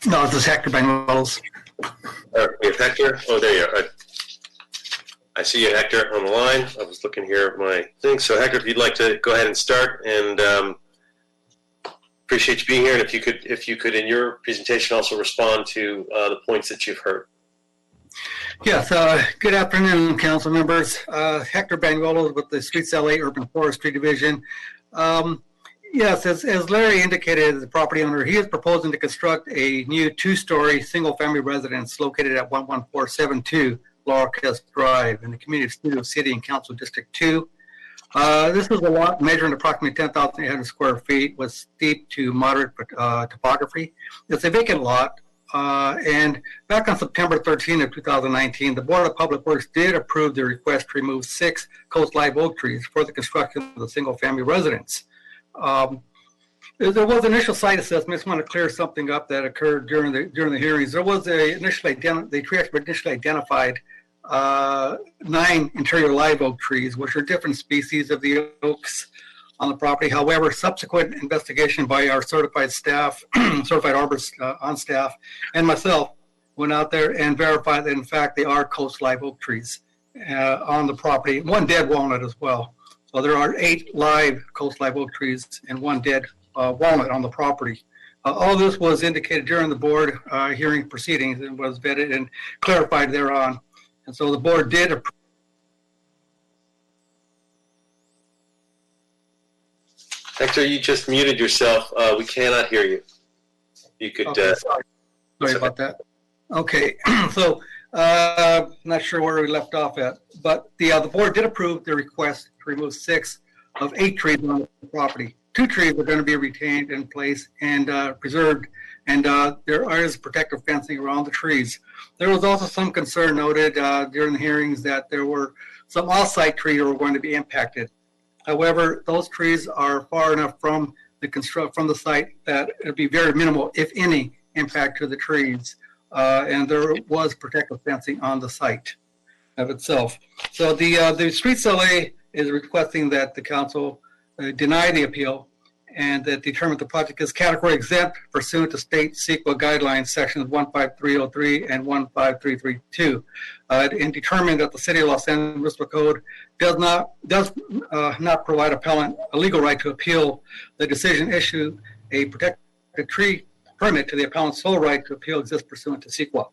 No, this is Hector Banuelos. We have Hector. Oh, there you are. I see you, Hector, on the line. I was looking here at my thing. So, Hector, if you'd like to go ahead and start, and appreciate you being here. And if you could, in your presentation, also respond to the points that you've heard. Yes, good afternoon, council members. Hector Banuelos with the Suites LA Urban Forestry Division. Yes, as Larry indicated, the property owner, he is proposing to construct a new 2-story single-family residence located at 11472 Laurel Crest Drive in the community of Studio City in Council District 2. This is a lot measuring approximately 10,800 square feet with steep to moderate topography. It's a vacant lot. And back on September 13 of 2019, the Board of Public Works did approve the request to remove 6 coast live oak trees for the construction of the single-family residence. There was initial site assessment. I just want to clear something up that occurred during the hearings. There was the tree expert initially identified 9 interior live oak trees, which are different species of the oaks on the property. However, subsequent investigation by our certified staff, certified arborists on staff, and myself went out there and verified that in fact they are coast live oak trees on the property. 1 dead walnut as well. So there are 8 live coast live oak trees and 1 dead walnut on the property. All this was indicated during the board hearing proceedings and was vetted and clarified thereon. And so the board did approve. Hector, you just muted yourself. We cannot hear you. You could. Okay, sorry about that. Okay, so not sure where we left off at, but the board did approve the request to remove 6 of 8 trees on the property. 2 trees are going to be retained in place and preserved, and there is protective fencing around the trees. There was also some concern noted during the hearings that there were some off-site trees that were going to be impacted. However, those trees are far enough from the site that it would be very minimal, if any, impact to the trees, and there was protective fencing on the site of itself. So the Streets LA is requesting that the council deny the appeal and that determine the project is category exempt pursuant to state CEQA guidelines sections 15303 and 15332, and determine that the City of Los Angeles Municipal Code does not provide appellant a legal right to appeal the decision, issue a protected tree permit to the appellant's sole right to appeal exists pursuant to CEQA.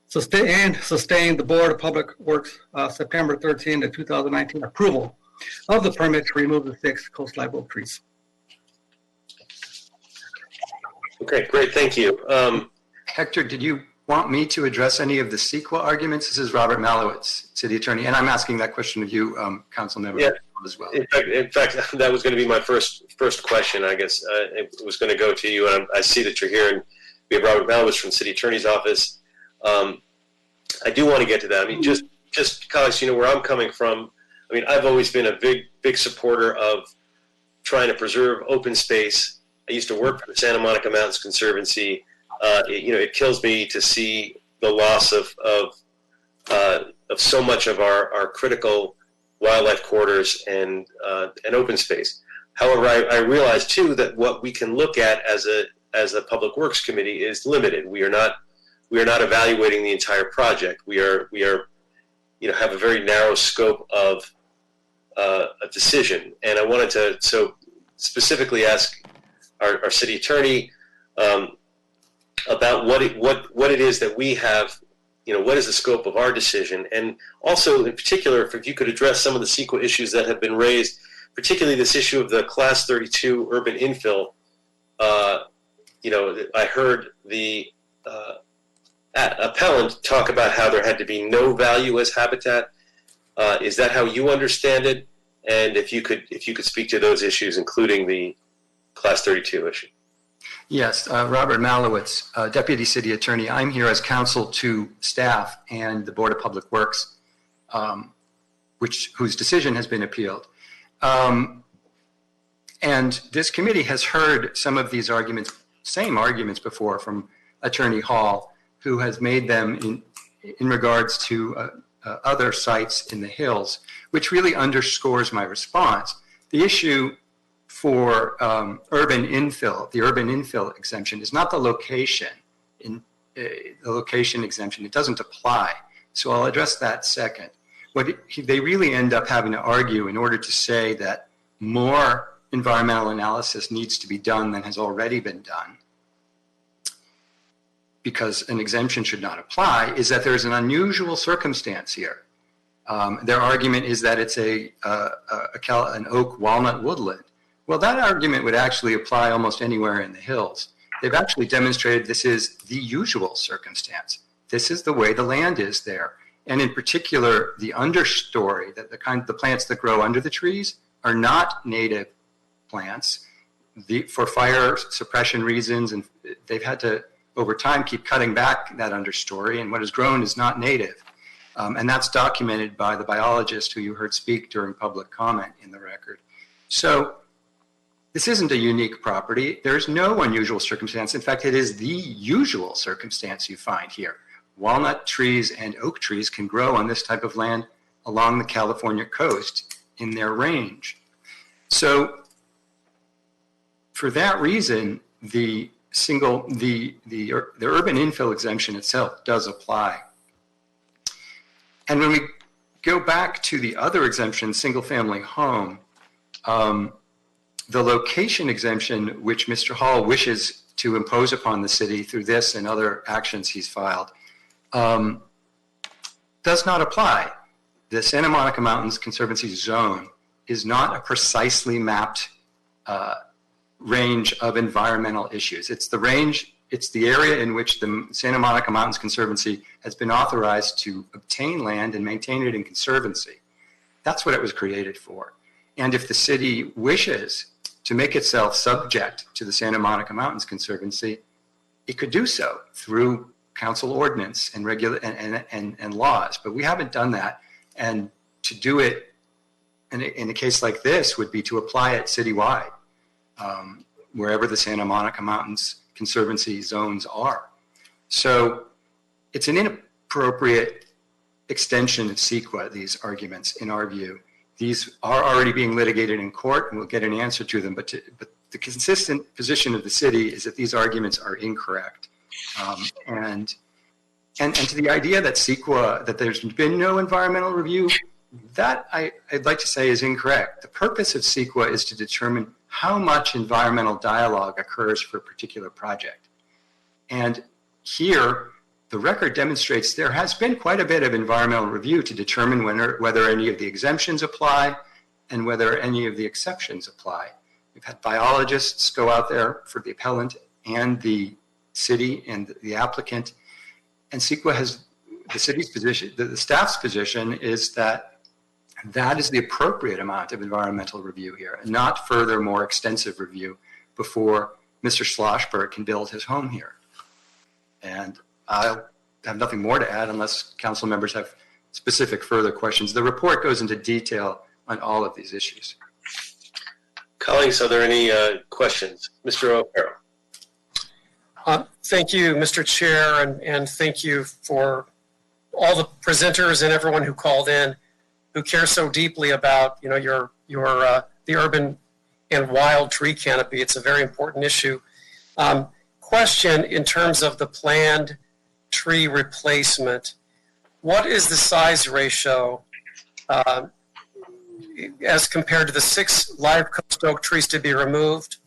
Sustain the Board of Public Works September 13 to 2019 approval of the permit to remove the 6 coast live oak trees. Okay, great, thank you. Hector, did you want me to address any of the CEQA arguments? This is Robert Malowitz, City Attorney, and I'm asking that question of you, Council Member, as well. In fact, that was going to be my first question, I guess. It was going to go to you, and I see that you're here, and we have Robert Malowitz from City Attorney's Office. I do want to get to that. I mean, just because, you know, where I'm coming from, I mean, I've always been a big supporter of trying to preserve open space. I used to work for the Santa Monica Mountains Conservancy. It kills me to see the loss of so much of our critical wildlife corridors and open space. However, I realize too that what we can look at as a Public Works Committee is limited. We are not evaluating the entire project. We are have a very narrow scope of a decision. And I wanted to specifically ask our city attorney about what it is that we have, what is the scope of our decision, and also in particular if you could address some of the CEQA issues that have been raised, particularly this issue of the Class 32 urban infill. I heard the appellant talk about how there had to be no value as habitat. Is that how you understand it? And if you could speak to those issues, including the Class 32 issue. Yes, Robert Malowitz, Deputy City Attorney. I'm here as counsel to staff and the Board of Public Works, whose decision has been appealed. And this committee has heard some of these arguments, same arguments before from Attorney Hall, who has made them in regards to other sites in the hills, which really underscores my response. The issue for urban infill exemption is not the location. The location exemption, it doesn't apply. So I'll address that second. What they really end up having to argue in order to say that more environmental analysis needs to be done than has already been done, because an exemption should not apply, is that there's an unusual circumstance here. Their argument is that it's an oak walnut woodland. Well, that argument would actually apply almost anywhere in the hills. They've actually demonstrated this is the usual circumstance. This is the way the land is there. And in particular, the understory, that the plants that grow under the trees are not native plants for fire suppression reasons, and they've had to over time keep cutting back that understory, and what has grown is not native. And that's documented by the biologist who you heard speak during public comment in the record. So this isn't a unique property. There's no unusual circumstance. In fact, it is the usual circumstance you find here. Walnut trees and oak trees can grow on this type of land along the California coast in their range. So for that reason, the urban infill exemption itself does apply. And when we go back to the other exemption, single-family home, the location exemption, which Mr. Hall wishes to impose upon the city through this and other actions he's filed, does not apply. The Santa Monica Mountains Conservancy Zone is not a precisely mapped range of environmental issues. It's the area in which the Santa Monica Mountains Conservancy has been authorized to obtain land and maintain it in conservancy. That's what it was created for. And if the city wishes to make itself subject to the Santa Monica Mountains Conservancy, it could do so through council ordinance and and laws. But we haven't done that. And to do it in a case like this would be to apply it citywide, wherever the Santa Monica Mountains Conservancy zones are. So it's an inappropriate extension of CEQA, these arguments, in our view. These are already being litigated in court, and we'll get an answer to them. But the consistent position of the city is that these arguments are incorrect. And to the idea that CEQA, that there's been no environmental review, that I'd like to say is incorrect. The purpose of CEQA is to determine how much environmental dialogue occurs for a particular project. And here, the record demonstrates there has been quite a bit of environmental review to determine whether any of the exemptions apply and whether any of the exceptions apply. We've had biologists go out there for the appellant and the city and the applicant. And CEQA has, the city's position, the staff's position is that that is the appropriate amount of environmental review here, and not further, more extensive review before Mr. Schlossberg can build his home here. And I have nothing more to add unless council members have specific further questions. The report goes into detail on all of these issues. Colleagues, are there any questions? Mr. O'Farrell. Thank you, Mr. Chair, and thank you for all the presenters and everyone who called in, who care so deeply about the urban and wild tree canopy. It's a very important issue. Question in terms of the planned tree replacement, what is the size ratio as compared to the 6 live coast oak trees to be removed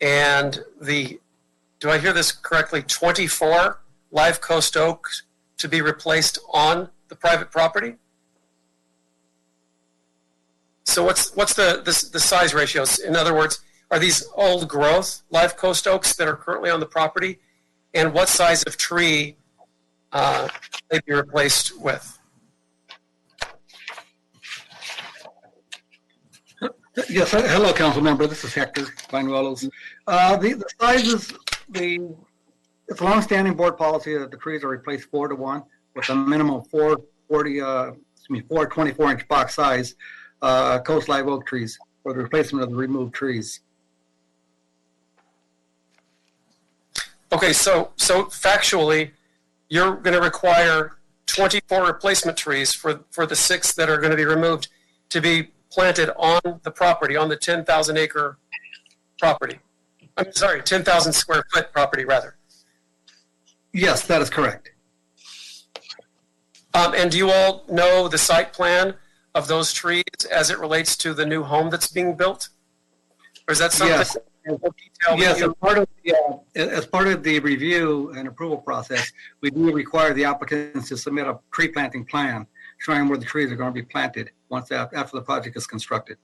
and the, do I hear this correctly, 24 live coast oaks to be replaced on the private property? So what's the size ratios? In other words, are these old growth live coast oaks that are currently on the property? And what size of tree they be replaced with? Yes, hello, council member. This is Hector Banuelos. The sizes, it's a long-standing board policy that the trees are replaced 4-to-1 with a minimum of 4 24-inch box size coast live oak trees for the replacement of the removed trees. Okay, so factually, you're going to require 24 replacement trees for the 6 that are going to be removed to be planted on the property, on the 10,000 acre property. I'm sorry, 10,000 square foot property, rather. Yes, that is correct. And do you all know the site plan of those trees as it relates to the new home that's being built? Or is that something? Yes. Yes, as part of the review and approval process, we do require the applicants to submit a tree planting plan showing where the trees are going to be planted once after the project is constructed.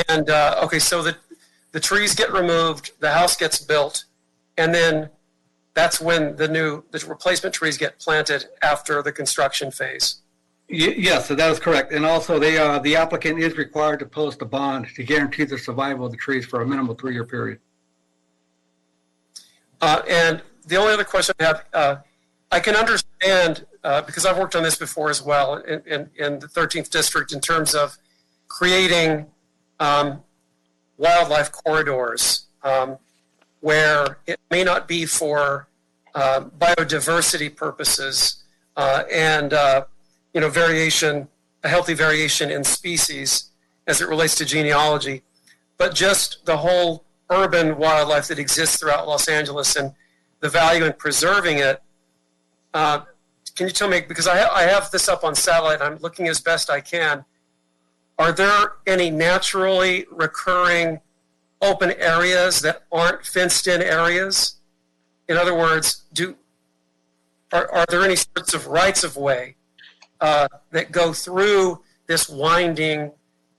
And okay, so the trees get removed, the house gets built, and then that's when the replacement trees get planted after the construction phase. Yes, so that is correct. And also, the applicant is required to post a bond to guarantee the survival of the trees for a minimum 3-year period. And the only other question I have, I can understand, because I've worked on this before as well in the 13th District in terms of creating wildlife corridors where it may not be for biodiversity purposes and variation, a healthy variation in species as it relates to genealogy, but just the whole urban wildlife that exists throughout Los Angeles and the value in preserving it. Can you tell me, because I have this up on satellite, I'm looking as best I can, are there any naturally recurring open areas that aren't fenced in areas? In other words, are there any sorts of rights of way that go through this winding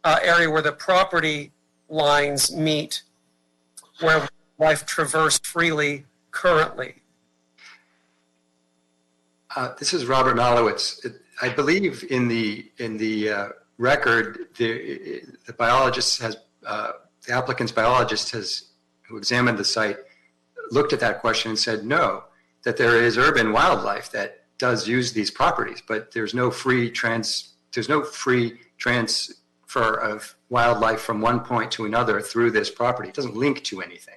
area where the property lines meet, where life traverse freely currently? This is Robert Malowitz. I believe in the record, the biologist has, the applicant's biologist who examined the site, looked at that question and said no, that there is urban wildlife that does use these properties, but there's no free transfer of wildlife from one point to another through this property. It doesn't link to anything.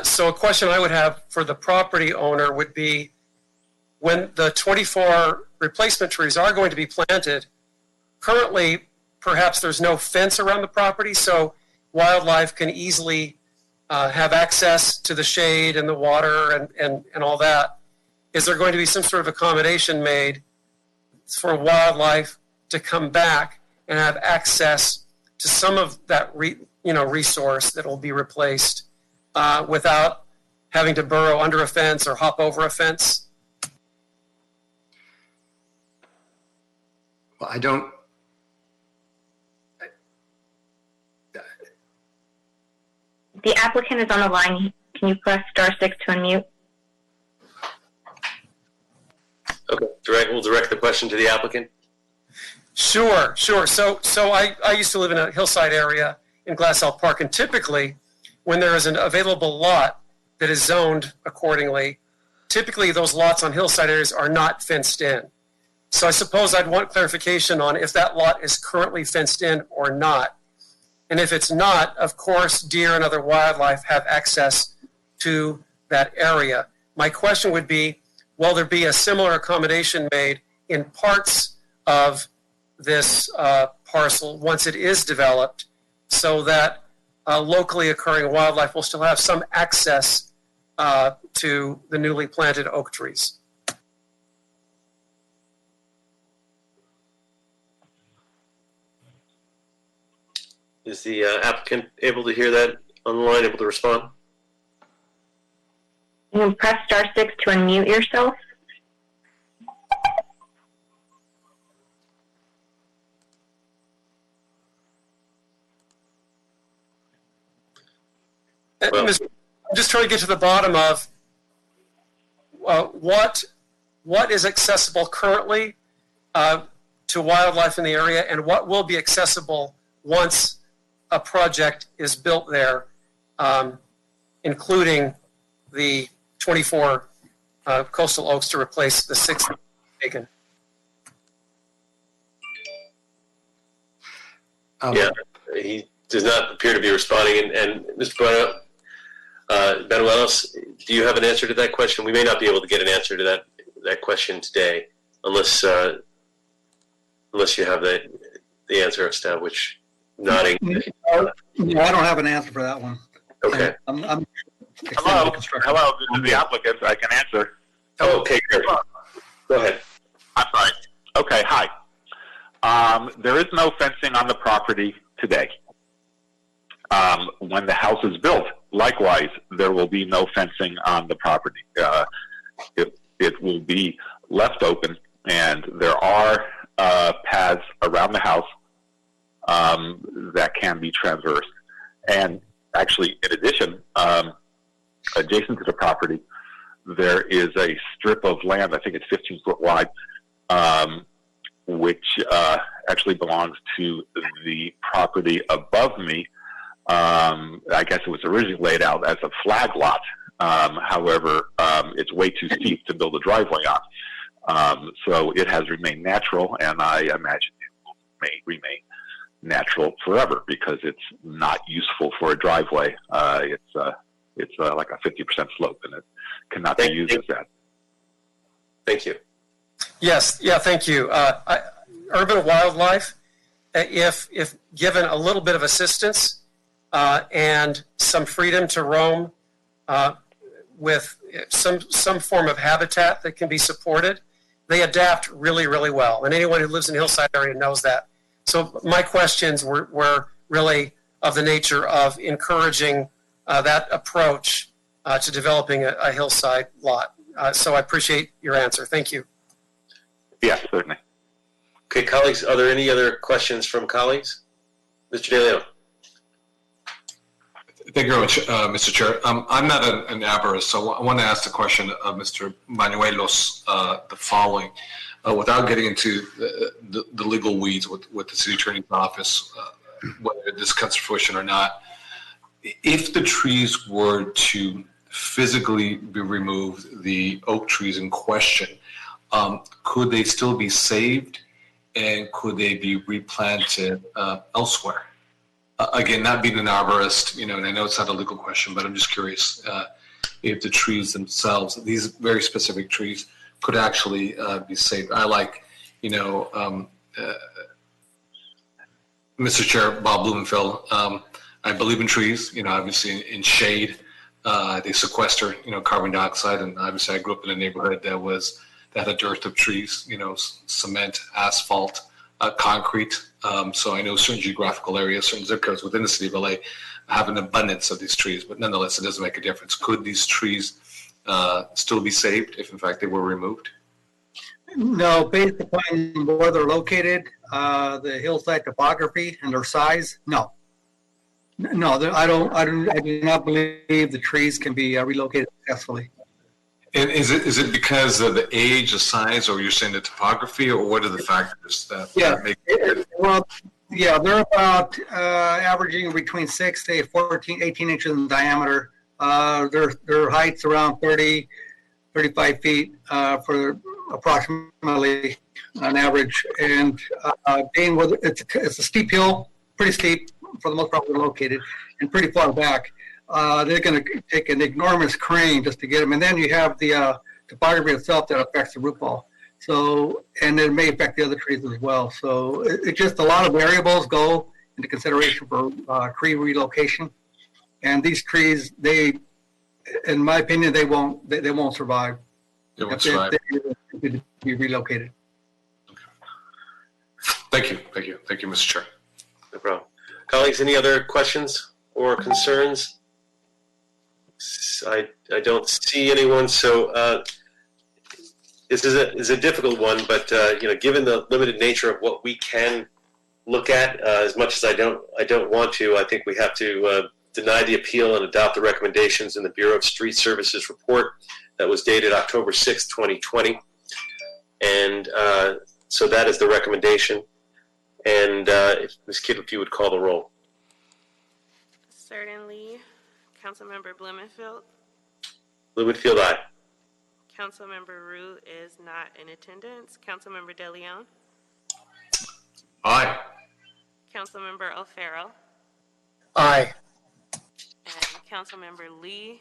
So a question I would have for the property owner would be, when the 24 replacement trees are going to be planted, currently perhaps there's no fence around the property, so wildlife can easily have access to the shade and the water and all that. Is there going to be some sort of accommodation made for wildlife to come back and have access to some of that resource that will be replaced without having to burrow under a fence or hop over a fence? Well, I don't. The applicant is on the line. Can you press *6 to unmute? Okay, we'll direct the question to the applicant. Sure. So I used to live in a hillside area in Glassell Park, and typically when there is an available lot that is zoned accordingly, typically those lots on hillside areas are not fenced in. So I suppose I'd want clarification on if that lot is currently fenced in or not. And if it's not, of course, deer and other wildlife have access to that area. My question would be, will there be a similar accommodation made in parts of this parcel once it is developed so that locally occurring wildlife will still have some access to the newly planted oak trees? Is the applicant able to hear that on the line, able to respond? You can press *6 to unmute yourself. I'm just trying to get to the bottom of what is accessible currently to wildlife in the area and what will be accessible once a project is built there, including the 24 coastal oaks to replace the 6 taken. Yeah, he does not appear to be responding. And Mr. Banuelos, do you have an answer to that question? We may not be able to get an answer to that question today, unless you have the answer of staff, which nodding. No, I don't have an answer for that one. Okay. I'm Hello, this is the applicant. I can answer. Oh, okay, great. Go ahead. I'm sorry. Okay, hi. There is no fencing on the property today. When the house is built, likewise, there will be no fencing on the property. It will be left open, and there are paths around the house that can be traversed. And actually, in addition, adjacent to the property, there is a strip of land, I think it's 15 foot wide, which actually belongs to the property above me, I guess it was originally laid out as a flag lot. However, it's way too steep to build a driveway on. So it has remained natural, and I imagine it may remain natural forever because it's not useful for a driveway. It's like a 50% slope, and it cannot be used as that. Thank you. Yes, yeah, thank you. Urban wildlife, if given a little bit of assistance and some freedom to roam with some form of habitat that can be supported, they adapt really, really well. And anyone who lives in the hillside area knows that. So my questions were really of the nature of encouraging that approach to developing a hillside lot. So I appreciate your answer. Thank you. Yes, certainly. Okay, colleagues, are there any other questions from colleagues? Mr. De Leon. Thank you very much, Mr. Chair. I'm not an arborist, so I want to ask the question of Mr. Banuelos the following. Without getting into the legal weeds with the city attorney's office, whether this comes to fruition or not, if the trees were to physically be removed, the oak trees in question, could they still be saved, and could they be replanted elsewhere? Again, not being an arborist, and I know it's not a legal question, but I'm just curious if the trees themselves, these very specific trees, could actually be saved. I like, Mr. Chair, Bob Blumenfeld. I believe in trees, obviously in shade. They sequester, carbon dioxide, and obviously I grew up in a neighborhood that had a dearth of trees, cement, asphalt, concrete. So I know certain geographical areas, certain zip codes within the city of LA have an abundance of these trees, but nonetheless, it doesn't make a difference. Could these trees still be saved if in fact they were removed? No, based upon where they're located, the hillside topography and their size, no. No, I do not believe the trees can be relocated successfully. And is it because of the age, the size, or you're saying the topography, or what are the factors that make it? Well, yeah, they're about averaging between 6 to 18 inches in diameter. Their height's around 30, 35 feet for approximately on average. And being with it's a steep hill, pretty steep for the most part, they're located, and pretty far back. They're going to take an enormous crane just to get them. And then you have the topography itself that affects the root ball. So, and it may affect the other trees as well. So it's just a lot of variables go into consideration for tree relocation. And these trees, in my opinion, they won't survive. They won't survive. They be relocated. Thank you, Mr. Chair. No problem. Colleagues, any other questions or concerns? I don't see anyone, so this is a difficult one, but given the limited nature of what we can look at, as much as I don't want to, I think we have to deny the appeal and adopt the recommendations in the Bureau of Street Services report that was dated October 6, 2020. And so that is the recommendation. And Ms. Kidd, if you would call the roll. Certainly. Councilmember Blumenfield. Blumenfield, aye. Councilmember Roux is not in attendance. Councilmember De Leon. Aye. Councilmember O'Farrell. Aye. And Councilmember Lee,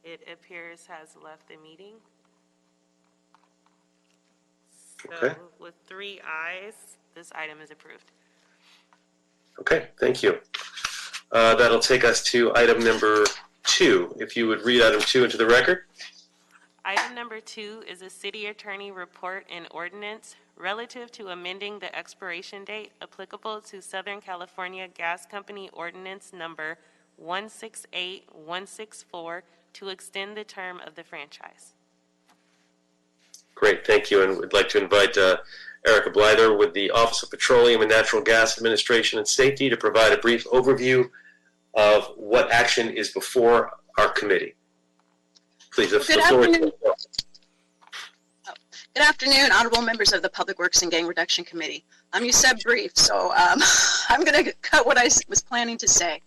it appears, has left the meeting. So Okay. with 3 ayes, this item is approved. Okay, thank you. That'll take us to item number 2. If you would read item 2 into the record. Item number 2 is a city attorney report and ordinance relative to amending the expiration date applicable to Southern California Gas Company Ordinance number 168164 to extend the term of the franchise. Great, thank you. And we'd like to invite Erica Blyther with the Office of Petroleum and Natural Gas Administration and Safety to provide a brief overview of what action is before our committee. Please, the Good floor afternoon. Good afternoon, honorable members of the Public Works and Gang Reduction Committee. You said brief, so I'm going to cut what I was planning to say.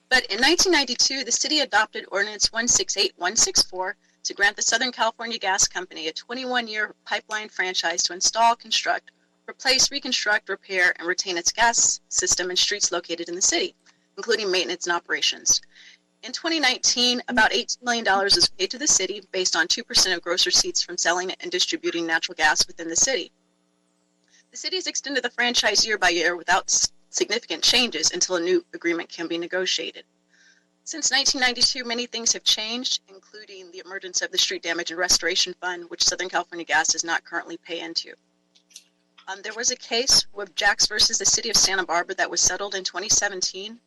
But in 1992, the city adopted Ordinance 168164 to grant the Southern California Gas Company a 21-year pipeline franchise to install, construct, replace, reconstruct, repair, and retain its gas system and streets located in the city, including maintenance and operations. In 2019, about $18 million was paid to the city based on 2% of gross receipts from selling and distributing natural gas within the city. The city has extended the franchise year by year without significant changes until a new agreement can be negotiated. Since 1992, many things have changed, including the emergence of the Street Damage and Restoration Fund, which Southern California Gas does not currently pay into. There was a case with Jacks versus the City of Santa Barbara that was settled in 2017,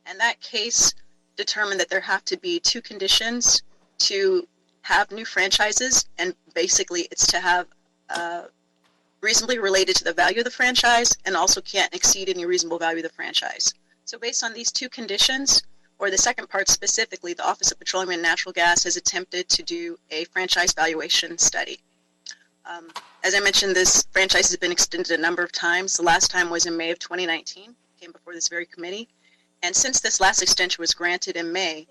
and that case determined that there have to be two conditions to have new franchises, and basically it's to have reasonably related to the value of the franchise and also can't exceed any reasonable value of the franchise. So based on these two conditions, or the second part specifically, the Office of Petroleum and Natural Gas has attempted to do a franchise valuation study. As I mentioned, this franchise has been extended a number of times. The last time was in May of 2019, came before this very committee. And since this last extension was granted in May,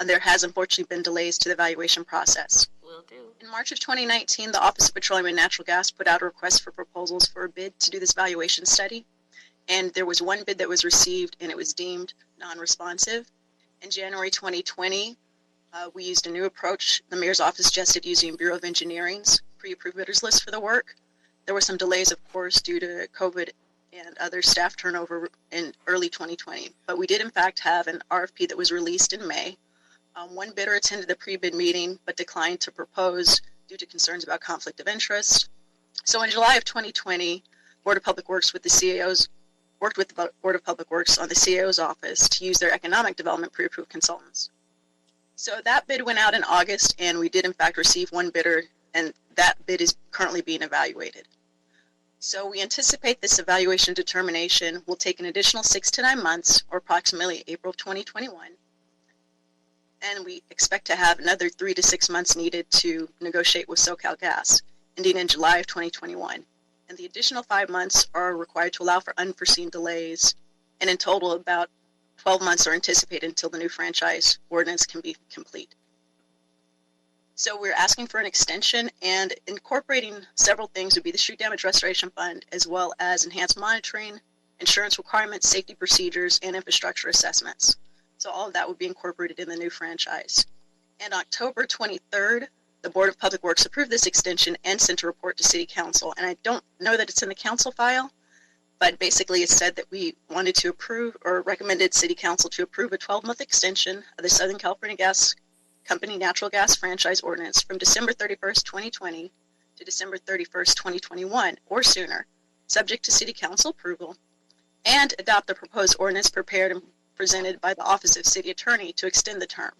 there has unfortunately been delays to the valuation process. Will do. In March of 2019, the Office of Petroleum and Natural Gas put out a request for proposals for a bid to do this valuation study. And there was one bid that was received, and it was deemed non-responsive. In January 2020, we used a new approach. The Mayor's Office suggested using Bureau of Engineering's pre-approved bidders list for the work. There were some delays, of course, due to COVID and other staff turnover in early 2020. But we did, in fact, have an RFP that was released in May. One bidder attended the pre-bid meeting but declined to propose due to concerns about conflict of interest. So in July of 2020, Board of Public Works with the CAOs worked with the Board of Public Works on the CAO's office to use their economic development pre-approved consultants. So that bid went out in August, and we did in fact receive one bidder, and that bid is currently being evaluated. So we anticipate this evaluation determination will take an additional 6 to 9 months, or approximately April of 2021. And we expect to have another 3 to 6 months needed to negotiate with SoCalGas, ending in July of 2021. And the additional 5 months are required to allow for unforeseen delays, and in total about 12 months are anticipated until the new franchise ordinance can be complete. So we're asking for an extension, and incorporating several things would be the Street Damage Restoration Fund, as well as enhanced monitoring, insurance requirements, safety procedures, and infrastructure assessments. So all of that would be incorporated in the new franchise. And October 23rd, the Board of Public Works approved this extension and sent a report to City Council. And I don't know that it's in the council file, but basically it said that we wanted to approve, or recommended City Council to approve, a 12-month extension of the Southern California Gas Company Natural Gas Franchise Ordinance from December 31st, 2020 to December 31st, 2021, or sooner, subject to City Council approval, and adopt the proposed ordinance prepared and presented by the Office of City Attorney to extend the term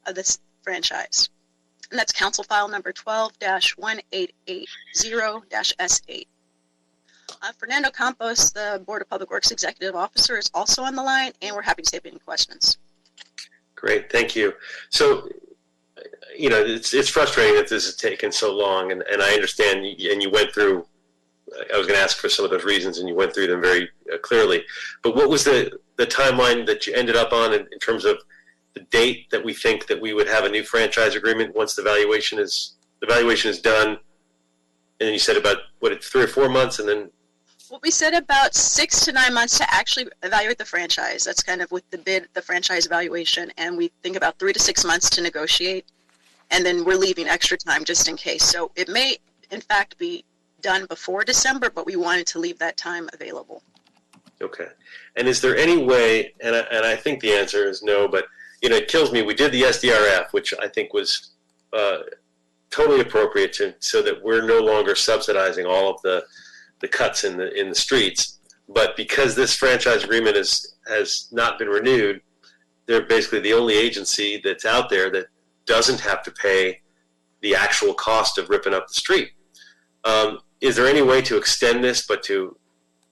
of this franchise. And that's Council File number 12-1880-S8. Fernando Campos, the Board of Public Works Executive Officer, is also on the line, and we're happy to take any questions. Great, thank you. So, you know, it's frustrating that this has taken so long, and I understand, and you went through, I was going to ask for some of those reasons, and you went through them very clearly. But what was the timeline that you ended up on in terms of the date that we think that we would have a new franchise agreement once the valuation is done? And then you said about, what, 3 or 4 months, and then? Well, we said about 6 to 9 months to actually evaluate the franchise. That's kind of with the bid, the franchise evaluation, and we think about 3 to 6 months to negotiate, and then we're leaving extra time just in case. So it may, in fact, be done before December, but we wanted to leave that time available. Okay. And is there any way, and I think the answer is no, but, you know, it kills me. We did the SDRF, which I think was totally appropriate so that we're no longer subsidizing all of the cuts in the streets. But because this franchise agreement has not been renewed, they're basically the only agency that's out there that doesn't have to pay the actual cost of ripping up the street. Is there any way to extend this, but to,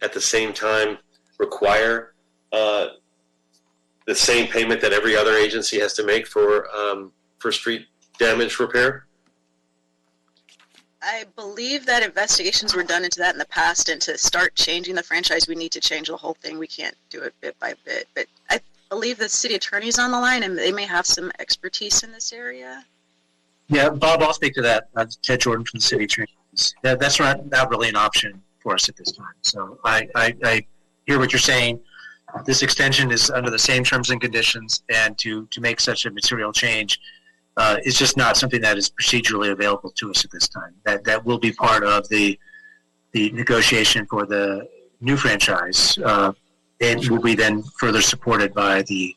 at the same time, require the same payment that every other agency has to make for street damage repair? I believe that investigations were done into that in the past, and to start changing the franchise, we need to change the whole thing. We can't do it bit by bit. But believe the city attorney's on the line, and they may have some expertise in this area. Yeah, Bob, I'll speak to that. Ted Jordan from the city attorney. That's not really an option for us at this time. So I hear what you're saying. This extension is under the same terms and conditions, and to make such a material change is just not something that is procedurally available to us at this time. That will be part of the negotiation for the new franchise, and will be then further supported by the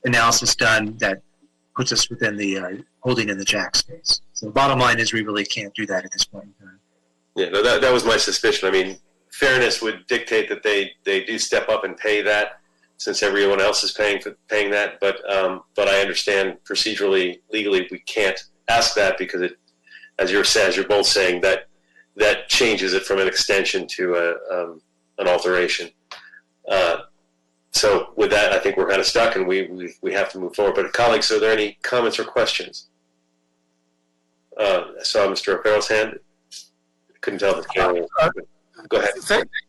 analysis done that puts us within the holding in the jack space. So the bottom line is we really can't do that at this point in time. Yeah, no, that was my suspicion. I mean, fairness would dictate that they do step up and pay that, since everyone else is paying that. But I understand procedurally, legally, we can't ask that because it, as you're both saying, that changes it from an extension to an alteration. So with that, I think we're kind of stuck, and we have to move forward. But colleagues, are there any comments or questions? I saw Mr. O'Farrell's hand. Couldn't tell the camera. Go ahead.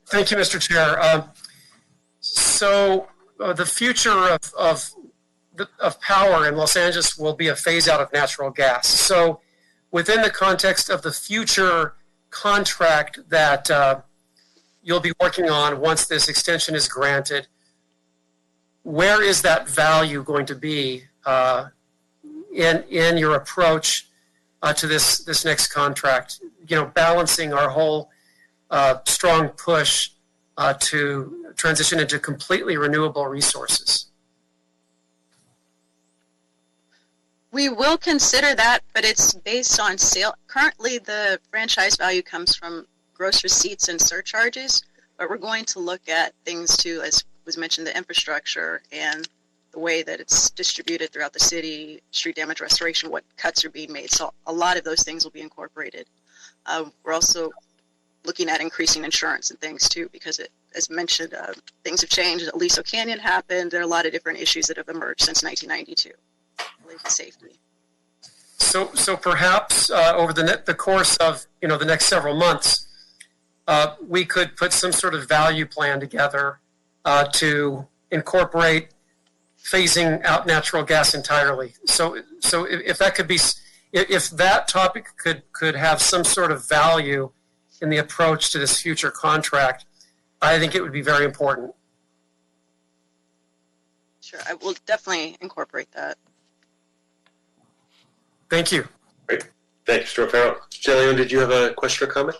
Thank you, Mr. Chair. So the future of power in Los Angeles will be a phase out of natural gas. So within the context of the future contract that you'll be working on once this extension is granted, where is that value going to be in your approach to this next contract? You know, balancing our whole strong push to transition into completely renewable resources. We will consider that, but it's based on sale. Currently, the franchise value comes from gross receipts and surcharges, but we're going to look at things too, as was mentioned, the infrastructure and the way that it's distributed throughout the city, street damage restoration, what cuts are being made. So a lot of those things will be incorporated. We're also looking at increasing insurance and things too, because as mentioned, things have changed. Aliso Canyon happened. There are a lot of different issues that have emerged since 1992 related to safety. So perhaps over the course of the next several months, we could put some sort of value plan together to incorporate phasing out natural gas entirely. So if that could be, if that topic could have some sort of value in the approach to this future contract, I think it would be very important. Sure, I will definitely incorporate that. Thank you. Great. Thanks, Mr. O'Farrell. Mr. DeLeon, did you have a question or comment?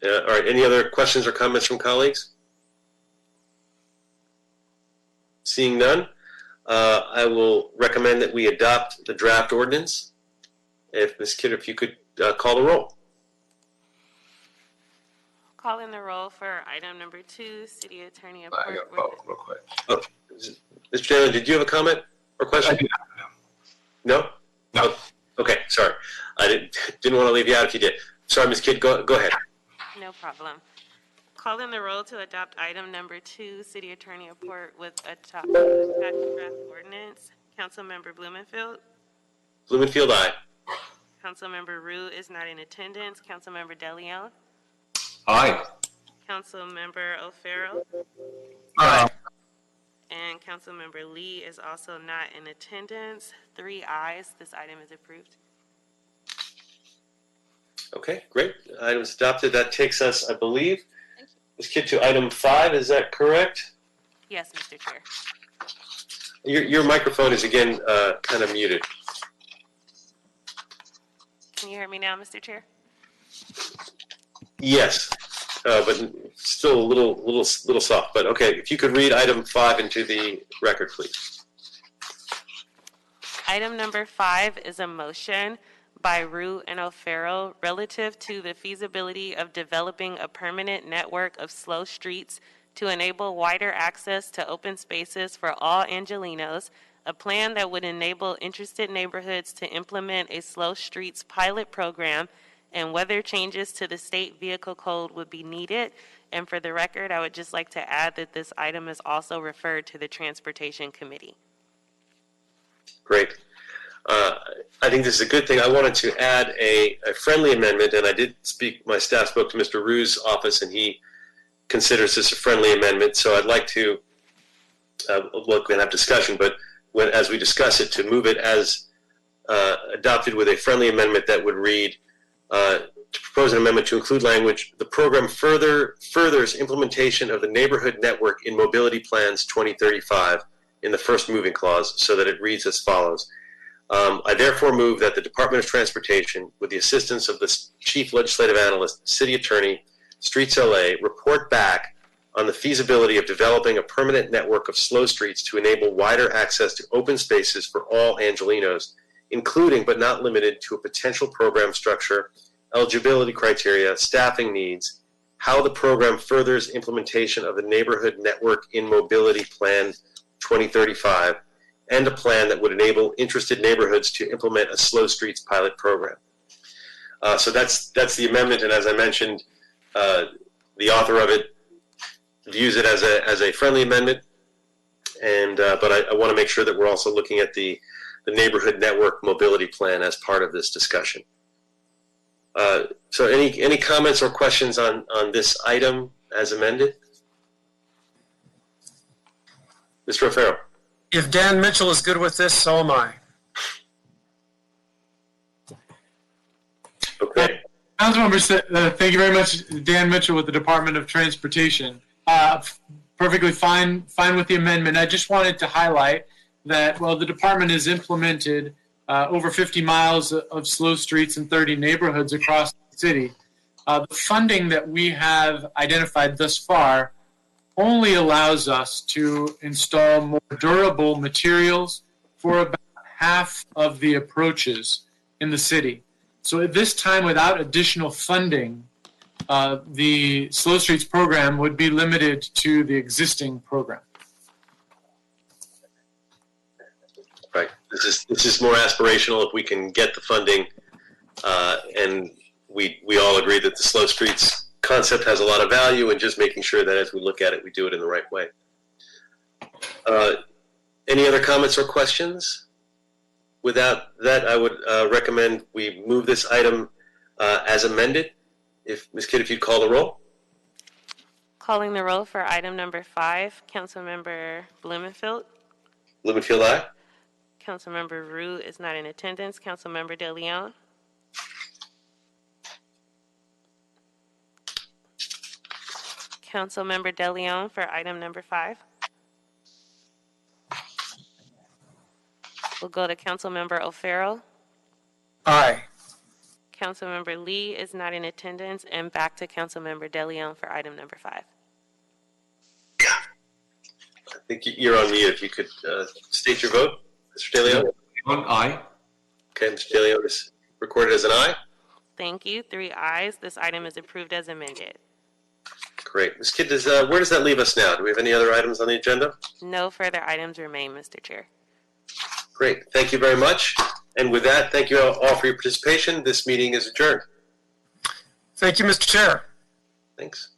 All right. Any other questions or comments from colleagues? Seeing none, I will recommend that we adopt the draft ordinance. If Ms. Kidder, if you could call the roll. Calling the roll for item number 2, City Attorney of I got to vote real quick. Oh, Mr. Taylor, did you have a comment or question? No? No. Okay, sorry. I didn't want to leave you out if you did. Sorry, Ms. Kidd, go ahead. No problem. Calling the roll to adopt item number 2, City Attorney report with attached draft ordinance. Councilmember Blumenfield. Blumenfield, aye. Councilmember Rue is not in attendance. Councilmember DeLeon. Aye. Councilmember O'Farrell. Aye. And Councilmember Lee is also not in attendance. 3 ayes. This item is approved. Okay, great. Item's adopted. That takes us, I believe, Ms. Kidd, to item 5. Is that correct? Yes, Mr. Chair. Your microphone is again kind of muted. Can you hear me now, Mr. Chair? Yes, but still a little soft. But okay, if you could read item 5 into the record, please. Item number 5 is a motion by Rue and O'Farrell relative to the feasibility of developing a permanent network of slow streets to enable wider access to open spaces for all Angelenos, a plan that would enable interested neighborhoods to implement a slow streets pilot program, and whether changes to the state vehicle code would be needed. And for the record, I would just like to add that this item is also referred to the Transportation Committee. Great. I think this is a good thing. I wanted to add a friendly amendment, and I did my staff spoke to Mr. Rue's office, and he considers this a friendly amendment. So I'd like to, we're going to have discussion, but as we discuss it, to move it as adopted with a friendly amendment that would read, to propose an amendment to include language, the program furthers implementation of the neighborhood network in mobility plans 2035 in the first moving clause, so that it reads as follows. I therefore move that the Department of Transportation, with the assistance of the Chief Legislative Analyst, City Attorney, Streets LA, report back on the feasibility of developing a permanent network of slow streets to enable wider access to open spaces for all Angelenos, including but not limited to a potential program structure, eligibility criteria, staffing needs, how the program furthers implementation of the Neighborhood Network in Mobility Plan 2035, and a plan that would enable interested neighborhoods to implement a slow streets pilot program. So that's the amendment, and as I mentioned, the author of it views it as a friendly amendment, and but I want to make sure that we're also looking at the Neighborhood Network Mobility Plan as part of this discussion. So any comments or questions on this item as amended? Mr. O'Farrell. If Dan Mitchell is good with this, so am I. Okay. Councilmember, thank you very much, Dan Mitchell with the Department of Transportation. Perfectly fine with the amendment. I just wanted to highlight that while the department has implemented over 50 miles of slow streets in 30 neighborhoods across the city, the funding that we have identified thus far only allows us to install more durable materials for about half of the approaches in the city. So at this time, without additional funding, the Slow Streets program would be limited to the existing program. Right. This is more aspirational if we can get the funding, and we all agree that the Slow Streets concept has a lot of value, and just making sure that as we look at it, we do it in the right way. Any other comments or questions? Without that, I would recommend we move this item as amended. If Ms. Kidd, if you'd call the roll. Calling the roll for item number 5, Councilmember Blumenfield. Blumenfield, aye. Councilmember Rue is not in attendance. Councilmember De Leon. Councilmember De Leon for item number 5. We'll go to Councilmember O'Farrell. Aye. Councilmember Lee is not in attendance, and back to Councilmember De Leon for item number 5. I think you're on mute. If you could state your vote, Mr. De Leon. Aye. Okay, Mr. De Leon is recorded as an aye. Thank you. 3 ayes. This item is approved as amended. Great. Ms. Kidd, where does that leave us now? Do we have any other items on the agenda? No further items remain, Mr. Chair. Great. Thank you very much. And with that, thank you all for your participation. This meeting is adjourned. Thank you, Mr. Chair. Thanks.